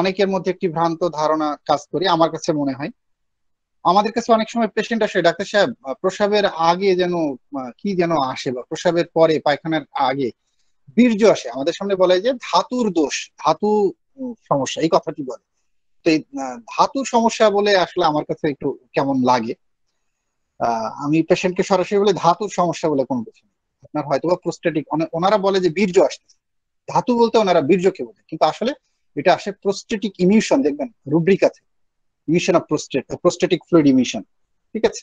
অনেকের মধ্যে একটি ভ্রান্ত ধারণা কাজ করে আমার কাছে মনে হয়। আমাদের কাছে অনেক সময় পেশেন্ট আসে, ডাক্তার সাহেব প্রসাবের আগে যেন কি যেন আসে, বা প্রসাবের পরে পায়খানার আগে বীর্য আসে, আমাদের সামনে বলে যে ধাতুর দোষ, ধাতু সমস্যা এই কথাটি বলে। তো এই ধাতুর সমস্যা বলে আসলে আমার কাছে একটু কেমন লাগে। আমি পেশেন্টকে সরাসরি বলে ধাতুর সমস্যা বলে কোনো কিছু নেই, আপনার হয়তো বা প্রোস্টেটিক, ওনারা বলে যে বীর্য আসছে, ধাতু বলতে ওনারা বীর্যকে বোঝে, কিন্তু আসলে এটা আসে প্রোস্টেটিক ইমিউশন, দেখবেন রুব্রিক আছে, emission of prostatic fluid emission. ঠিক আছে,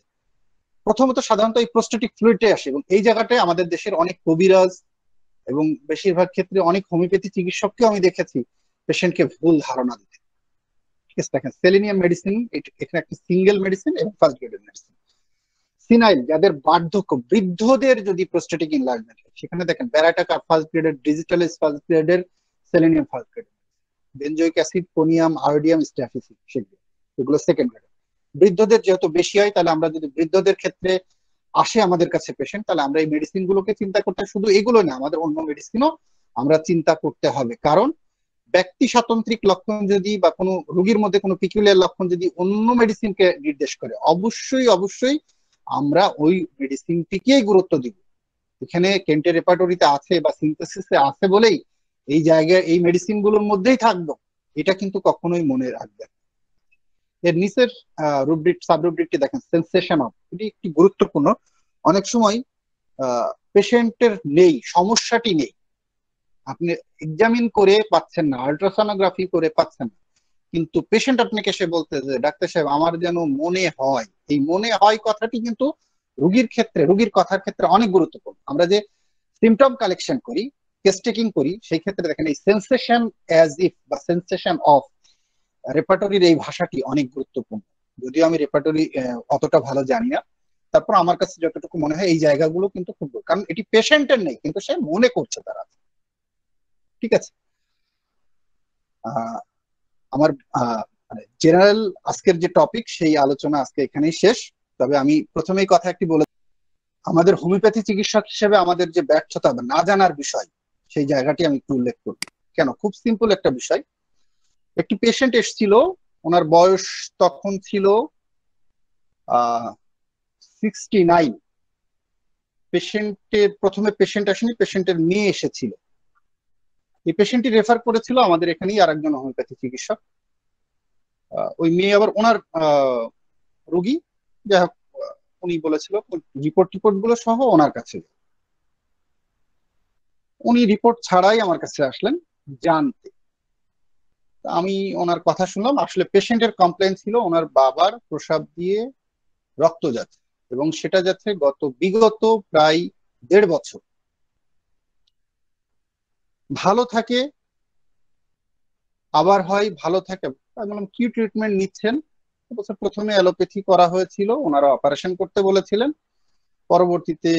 প্রথমত সাধারণত এই প্রোস্টেটিক ফ্লুইডটাই আসে, এবং এই জায়গাটায় আমাদের দেশের অনেক কবিরাজ এবং বেশিরভাগ ক্ষেত্রে অনেক হোমিওপ্যাথি চিকিৎসককেও আমি দেখেছি পেশেন্টকে ভুল ধারণা দিতে। ঠিক আছে, দেখেন সেলেনিয়াম মেডিসিন এখানে একটা সিঙ্গেল মেডিসিন এবং ফার্স্ট গ্রেডের মেডিসিন। সিনাইল, যাদের বার্ধক্য, বৃদ্ধদের যদি প্রোস্টেটিক ইনলার্জমেন্ট হয়, সেখানে দেখেন ব্যারাটাকা ফার্স্ট গ্রেডের, ডিজিটালিস ফার্স্ট গ্রেডের, সেলেনিয়াম ফার্স্ট গ্রেডের, বেনজোইক অ্যাসিড, কোনিয়াম, আয়োডিয়াম, স্ট্যাফিসিন সেগুলো, এগুলো সেকেন্ড গ্রেড। বৃদ্ধদের যেহেতু বেশি হয়, তাহলে আমরা যদি বৃদ্ধদের ক্ষেত্রে আসে আমাদের কাছে পেশেন্ট, তাহলে আমরা এই মেডিসিন গুলোকে চিন্তা করতে, শুধু এগুলো না, আমাদের অন্য মেডিসিনও আমরা চিন্তা করতে হবে। কারণ ব্যক্তি স্বাতন্ত্রিক লক্ষণ যদি, বা কোনো রোগীর মধ্যে কোনো পিকুলিয়ার লক্ষণ যদি অন্য মেডিসিনকে নির্দেশ করে, অবশ্যই অবশ্যই আমরা ওই মেডিসিনটিকেই গুরুত্ব দিব। এখানে কেন্টের রেপার্টরিতে আছে বা সিনথেসিসে আছে বলেই এই জায়গায় এই মেডিসিন গুলোর মধ্যেই থাকবে, এটা কিন্তু কখনোই মনে রাখবেন। এর নিচের রুব্রিক, সাব রুব্রিকটি দেখেন সেন্সেশন অফ, এটি একটি গুরুত্বপূর্ণ। অনেক সময় পেশেন্টের নেই, সমস্যাটি নেই, আপনি এক্সামিন করে পাচ্ছেন না, আল্ট্রাসোনোগ্রাফি করে পাচ্ছেন না, কিন্তু পেশেন্ট আপনাকে এসে বলতে যে ডাক্তার সাহেব আমার যেন মনে হয়, এই মনে হয় কথাটি কিন্তু রুগীর ক্ষেত্রে, রুগীর কথার ক্ষেত্রে অনেক গুরুত্বপূর্ণ। আমরা যে সিমটম কালেকশন করি, কেস টেকিং করি, সেই ক্ষেত্রে দেখেন এই সেন্সেশন অ্যাজ ইফ বা সেন্সেশন অফ, রেপার্টরির এই ভাষাটি অনেক গুরুত্বপূর্ণ। যদিও আমি রেপার্টরি অতটা ভালো জানি না, তারপর আমার কাছে যতটুকু মনে হয় এই জায়গাগুলো কিন্তু খুব, কারণ এটি পেশেন্টের নেই কিন্তু সে মনে করছে তারা। ঠিক আছে, আহ, আমার মানে জেনারেল আজকের যে টপিক সেই আলোচনা আজকে এখানেই শেষ। তবে আমি প্রথমেই কথা একটি বলে, আমাদের হোমিওপ্যাথি চিকিৎসক হিসেবে আমাদের যে ব্যর্থতা বা না জানার বিষয়, সেই জায়গাটি আমি একটু উল্লেখ করব। কেন, খুব সিম্পল একটা বিষয়। একটি পেশেন্ট এসেছিল, ওনার বয়স তখন ছিল 69। পেশেন্টের প্রথমে পেশেন্ট আসেনি, পেশেন্টের মেয়ে এসেছিল। এই পেশেন্টটি রেফার করেছিল আমাদের এখানেই আরেকজন হোমিওপ্যাথি চিকিৎসক। ওই মেয়ে আবার ওনার রোগী, যাই হোক, উনি বলেছিল রিপোর্ট টিপোর্ট গুলো সহ ওনার কাছে। উনি রিপোর্ট ছাড়াই আমার কাছে আসলেন জানতে। আমি ওনার কথা শুনলাম, আসলে পেশেন্টের কমপ্লেন ছিল ওনার বাবার প্রসাব দিয়ে রক্ত যাচ্ছে, এবং সেটা যাচ্ছে বিগত প্রায় 1.5 বছর। ভালো থাকে আবার হয়, ভালো থাকে। আমি বললাম কি ট্রিটমেন্ট নিচ্ছেন? প্রথমে অ্যালোপ্যাথি করা হয়েছিল, ওনারা অপারেশন করতে বলেছিলেন, পরবর্তীতে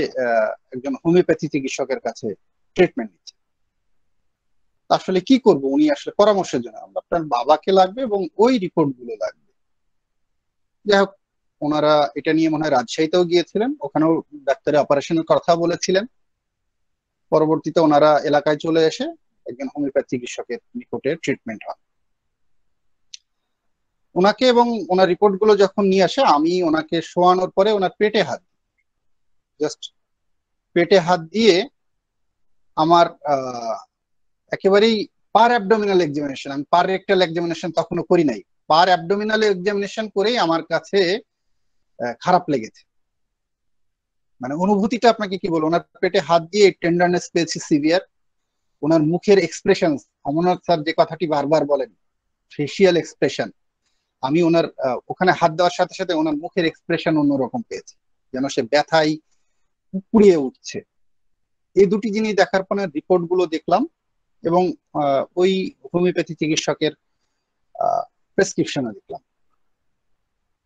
একজন হোমিওপ্যাথি চিকিৎসকের কাছে ট্রিটমেন্ট নিচ্ছে। আসলে কি করব, উনি আসলে পরামর্শের জন্য, আপনার বাবাকে লাগবে এবং ওই রিপোর্ট গুলো লাগবে। যাই হোক, ওনারা এটা নিয়ে মনে হয় রাজশাহীতেও গিয়েছিলেন, ওখানেও ডাক্তারের অপারেশনের কথা বলেছিলেন। পরবর্তীতে ওনারা এলাকায় চলে এসে একজন হোমিওপ্যাথি চিকিৎসকের নিকটে ট্রিটমেন্ট হয় ওনাকে, এবং ওনার রিপোর্ট গুলো যখন নিয়ে আসে, আমি ওনাকে শোয়ানোর পরে ওনার পেটে হাত, জাস্ট পেটে হাত দিয়ে আমার একেবারেই পার অ্যাবডোমিনাল এক্সামিনেশন, আমি পার রেক্টাল এক্সামিনেশন তখনও করি নাই, পার অ্যাবডোমিনাল এক্সামিনেশন করেই আমার কাছে খারাপ লেগেছে। মানে অনুভূতিটা আপনাকে কি বলবো, ওনার পেটে হাত দিয়ে টেন্ডারনেস পেয়েছি সিভিয়ার। ওনার মুখের এক্সপ্রেশন, অমরনাথ স্যার যে কথাটি বারবার বলেন, ফেসিয়াল এক্সপ্রেশন, আমি ওনার ওখানে হাত দেওয়ার সাথে সাথে ওনার মুখের এক্সপ্রেশন অন্যরকম পেয়েছি, যেন সে ব্যথায় পুড়িয়ে উঠছে। এই দুটি জিনিস দেখার পরে রিপোর্ট গুলো দেখলাম, এবং ওই হোমিওপ্যাথি চিকিৎসকের প্রেসক্রিপশনে দেখলাম,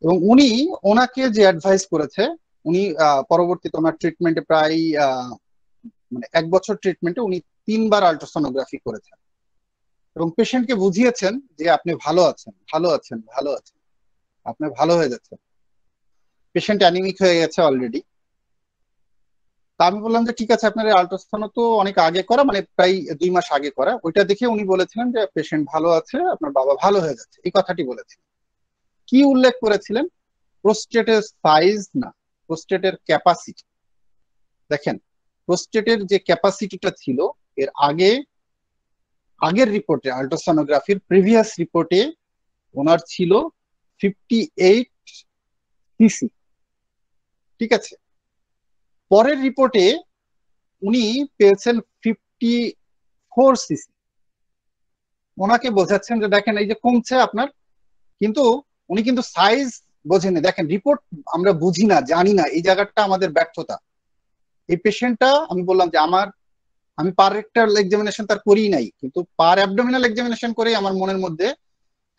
এবং উনি ওনাকে যে অ্যাডভাইস করেছে, উনি পরবর্তীতে ওনার ট্রিটমেন্টে প্রায় মানে 1 বছর ট্রিটমেন্টে উনি 3বার আল্ট্রাসোনোগ্রাফি করেছেন, এবং পেশেন্টকে বুঝিয়েছেন যে আপনি ভালো আছেন, ভালো আছেন, ভালো আছেন, আপনি ভালো হয়ে যাচ্ছেন। পেশেন্ট অ্যানিমিক হয়ে গেছে অলরেডি, তা আমি বললাম যে ঠিক আছে, আপনার আল্ট্রাসাউন্ড তো অনেক আগে করা, মানে প্রায় 2 মাস আগে করা, ওইটা দেখে উনি বলেছিলেন যে পেশেন্ট ভালো আছে, আপনার বাবা ভালো হয়ে যাচ্ছে, এই কথাটি বলেছিলেন। কি উল্লেখ করেছিলেন? প্রোস্টেটের সাইজ না, প্রোস্টেটের ক্যাপাসিটি। দেখেন, প্রোস্টেটের যে ক্যাপাসিটিটা ছিল এর আগের রিপোর্টে, আল্ট্রাসোনোগ্রাফির প্রিভিয়াস রিপোর্টে ওনার ছিল 58 সিসি। ঠিক আছে, পরের রিপোর্টে উনি পেয়েছেন 54 সিসি। ওনাকে বোঝাচ্ছেন যে দেখেন এই যে কমছে আপনার, কিন্তু উনি কিন্তু সাইজ বোঝেনি। দেখেন, রিপোর্ট আমরা বুঝি না, জানি না, এই জায়গাটা আমাদের ব্যর্থতা। এই পেশেন্টটা, আমি বললাম যে আমি পার রেক্টাল এক্সামিনেশন তার করি নাই, কিন্তু পার অ্যাবডোমিনাল এক্সামিনেশন করেই আমার মনের মধ্যে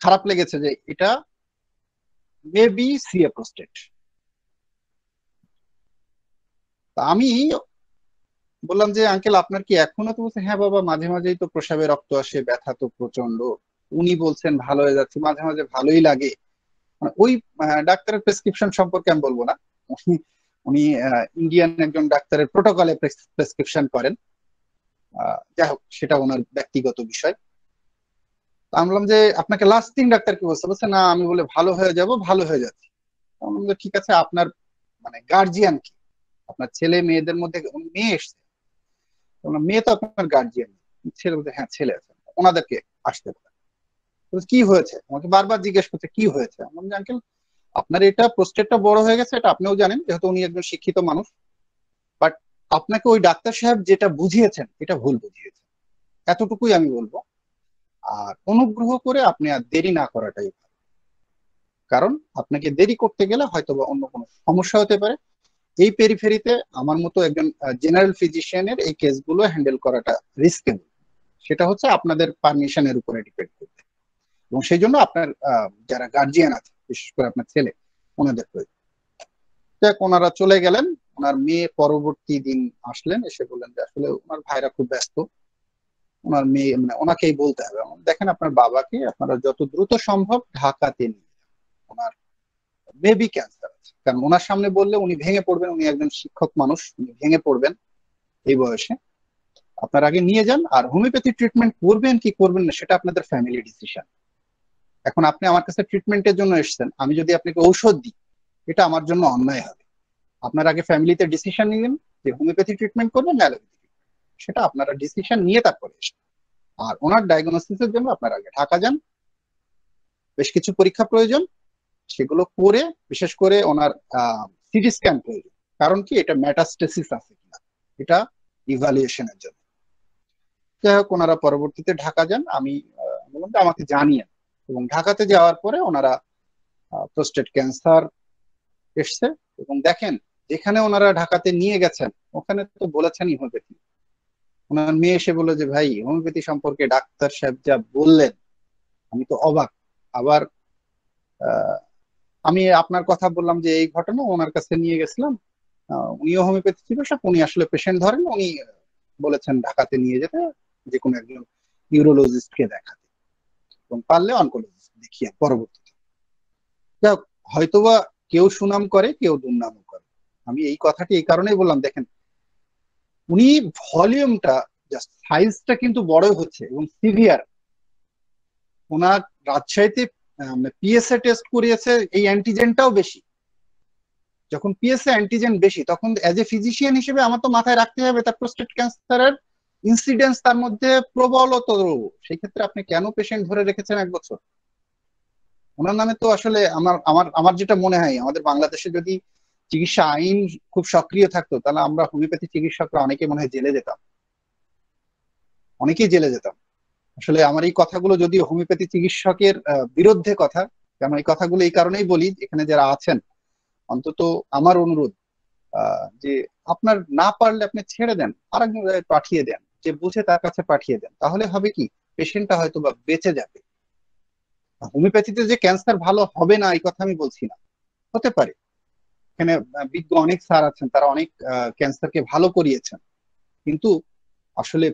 খারাপ লেগেছে যে এটা মেবি সিএ প্রোস্টেট। আমি বললাম যে আঙ্কেল আপনার কি এখনো? তো বলছে হ্যাঁ বাবা, মাঝে মাঝেই তো প্রসাবে রক্ত আসে, ব্যথা তো প্রচন্ড। উনি বলছেন ভালো হয়ে যাচ্ছে, মাঝে মাঝে ভালোই লাগে। মানে ওই ডাক্তারের প্রেসক্রিপশন সম্পর্কে আমি বলবো না। উনি উনি ইন্ডিয়ান একজন ডাক্তারের প্রোটোকলে প্রেসক্রিপশন করেন। যাই হোক, সেটা ওনার ব্যক্তিগত বিষয়। তো আমি বললাম যে আপনাকে লাস্টিং ডাক্তার কি বলছে? বলছে না, আমি বলে ভালো হয়ে যাব, ভালো হয়ে যাচ্ছে। আমি বললাম যে, ঠিক আছে, আপনার মানে গার্জিয়ান কি? আপনার ছেলে মেয়েদের মধ্যে মেয়ে এসছে? বললাম, মেয়ে তো আপনার গার্জিয়ান। ছেলে বলতে হ্যাঁ, ছেলে আছে, ওনাদেরকে আসতে পারে। বলছে, কি হয়েছে? আমাকে বারবার জিজ্ঞেস করছে কি হয়েছে। আমি বললাম, আঙ্কেল আপনার এটা প্রোস্টেটটা বড় হয়ে গেছে, এটা আপনিও জানেন যেহেতু উনি একজন শিক্ষিত মানুষ। বাট আপনাকে ওই ডাক্তার সাহেব যেটা বুঝিয়েছেন এটা ভুল বুঝিয়েছেন, এতটুকুই আমি বলবো। আর অনুগ্রহ করে আপনি আর দেরি না করাটাই ভালো। কারণ আপনাকে দেরি করতে গেলে হয়তো বা অন্য কোনো সমস্যা হতে পারে। এই পেরিফেরিতে আমার মতো একজন জেনারেল ফিজিশিয়ানের এই কেসগুলো হ্যান্ডেল করাটা রিস্কেবল। সেটা হচ্ছে আপনাদের পারমিশনের উপরে ডিপেন্ড করবে, এবং সেই জন্য আপনার যারা গার্জিয়ান আছে, বিশেষ করে আপনার ছেলে, ওনাদের প্রয়োজন। দেখ, ওনারা চলে গেলেন। ওনার মেয়ে পরবর্তী দিন আসলেন, এসে বললেন যে আসলে ওনার ভাইরা খুব ব্যস্ত, ওনার মেয়ে মানে ওনাকেই বলতে হবে। দেখেন, আপনার বাবাকে আপনারা যত দ্রুত সম্ভব ঢাকাতে নিয়ে যান। ওনার বেবি ক্যান্সার আছে, কারণ ওনার সামনে বললে উনি ভেঙে পড়বেন, উনি একজন শিক্ষক মানুষ, উনি ভেঙে পড়বেন এই বয়সে। আপনার আগে নিয়ে যান। আর হোমিওপ্যাথি ট্রিটমেন্ট করবেন কি করবেন না সেটা আপনাদের ফ্যামিলি ডিসিশন। এখন আপনি আমার কাছে ট্রিটমেন্টের জন্য এসেছেন, আমি যদি আপনাকে ঔষধ দিই এটা আমার জন্য অন্যায় হবে। আপনার আগে ফ্যামিলিতে ডিসিশন নিলেন যে হোমিওপ্যাথি ট্রিটমেন্ট করবেন না অ্যালোপ্যাথি ট্রিটমেন্ট, সেটা আপনারা ডিসিশন নিয়ে তারপরে এসেন। আর ওনার ডায়াগনোসিসের জন্য আপনার আগে ঢাকা যান, বেশ কিছু পরীক্ষা প্রয়োজন, সেগুলো করে, বিশেষ করে ওনার সিটি স্ক্যান প্রয়োজন। কারণ কি, এটা মেটাস্টেসিস আছে কিনা এটা ইভালুয়েশনের জন্য। যাই হোক, ওনারা পরবর্তীতে ঢাকা যান। আমি বললাম যে আমাকে জানিয়েন। এবং ঢাকাতে যাওয়ার পরে ওনারা প্রোস্টেট ক্যান্সার এসছে। এবং দেখেন, যেখানে ওনারা ঢাকাতে নিয়ে গেছেন ওখানে তো বলেছেনই হোমিওপ্যাথি। ওনার মেয়ে এসে বললো যে ভাই, হোমিওপ্যাথি সম্পর্কে ডাক্তার সাহেব যা বললেন আমি তো অবাক। আবার আহ, আমি আপনার কথা বললাম যে এই ঘটনা ওনার কাছে নিয়ে গেছিলাম, উনিও হোমিওপ্যাথি চিকিৎসক, উনি আসলে পেশেন্ট ধরেন, উনি বলেছেন ঢাকাতে নিয়ে যেতে, যে কোনো একজন নিউরোলজিস্টকে দেখাতে, এবং পারলে অনকোলজিস্ট দেখিয়ে পরবর্তীতে। যাক, হয়তোবা কেউ সুনাম করে, কেউ দুর্নামও করে। আমি এই কথাটি এই কারণেই বললাম, দেখেন উনি ভলিউমটা, জাস্ট সাইজটা কিন্তু বড় হচ্ছে এবং সিভিয়ার। ওনার রাজশাহীতে পিএসএ টেস্ট করিয়েছে, এই অ্যান্টিজেনটাও বেশি। যখন পিএসএ অ্যান্টিজেন বেশি, তখন এজ এ ফিজিশিয়ান হিসেবে আমার তো মাথায় রাখতে হবে তার প্রোস্টেট ক্যান্সারের ইনসিডেন্স তার মধ্যে প্রবলতর। সেই ক্ষেত্রে আপনি কেন পেশেন্ট ধরে রেখেছেন 1 বছর? ওনার নামে তো আসলে আমার আমার আমার যেটা মনে হয়, আমাদের বাংলাদেশে যদি চিকিৎসা আইন খুব সক্রিয় থাকতো, তাহলে আমরা হোমিওপ্যাথি চিকিৎসকরা অনেকে মনে হয় জেলে যেতাম, অনেকেই জেলে যেতাম। আসলে আমার এই কথাগুলো যদি হোমিওপ্যাথি চিকিৎসকের বিরুদ্ধে কথা, কারণ এই কথাগুলো এই কারণেই বলি, এখানে যারা আছেন অন্তত আমার অনুরোধ, যে আপনার না পারলে আপনি ছেড়ে দেন, আরেকজন পাঠিয়ে দেন, যে বুঝে তার কাছে পাঠিয়ে দেন। তাহলে হবে কি, পেশেন্টটা হয়তো বা বেঁচে যাবে। হোমিওপ্যাথিতে যে ক্যান্সার ভালো হবে না এই কথা আমি বলছি না, হতে পারে। এখানে বিজ্ঞ অনেক স্যার আছেন, তারা অনেক ক্যান্সারকে ভালো করিয়েছেন। কিন্তু আসলে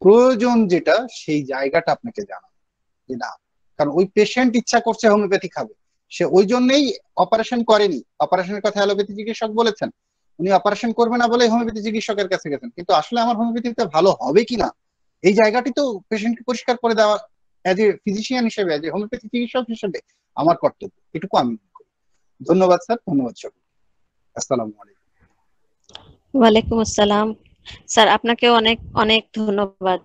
প্রয়োজন যেটা, সেই জায়গাটা আপনাকে জানানো যে না, কারণ ওই পেশেন্ট ইচ্ছা করছে হোমিওপ্যাথি খাবে, সে ওই জন্যই অপারেশন করেনি। অপারেশনের কথা অ্যালোপ্যাথি চিকিৎসক বলেছেন, উনি অপারেশন করবে না বলে হোমিওপ্যাথি চিকিৎসকের কাছে গেছেন, কিন্তু আসলে আমার হোমিওপ্যাথিতে ভালো হবে কিনা এই জায়গাটি তো পেশেন্টকে পরিষ্কার করে দেওয়া অ্যাজ এ ফিজিশিয়ান হিসেবে, অ্যাজ এ হোমিওপ্যাথি চিকিৎসক হিসেবে আমার কর্তব্য, এটুকু আমি মনে করি। ধন্যবাদ স্যার, ধন্যবাদ সকল। আসসালামু আলাইকুম। ওয়ালাইকুম আসসালাম। স্যার আপনাকেও অনেক অনেক ধন্যবাদ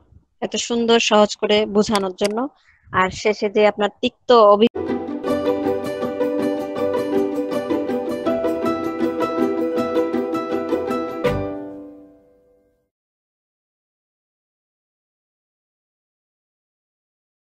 এত সুন্দর সহজ করে বোঝানোর জন্য। আর শেষে যে আপনার তিক্ত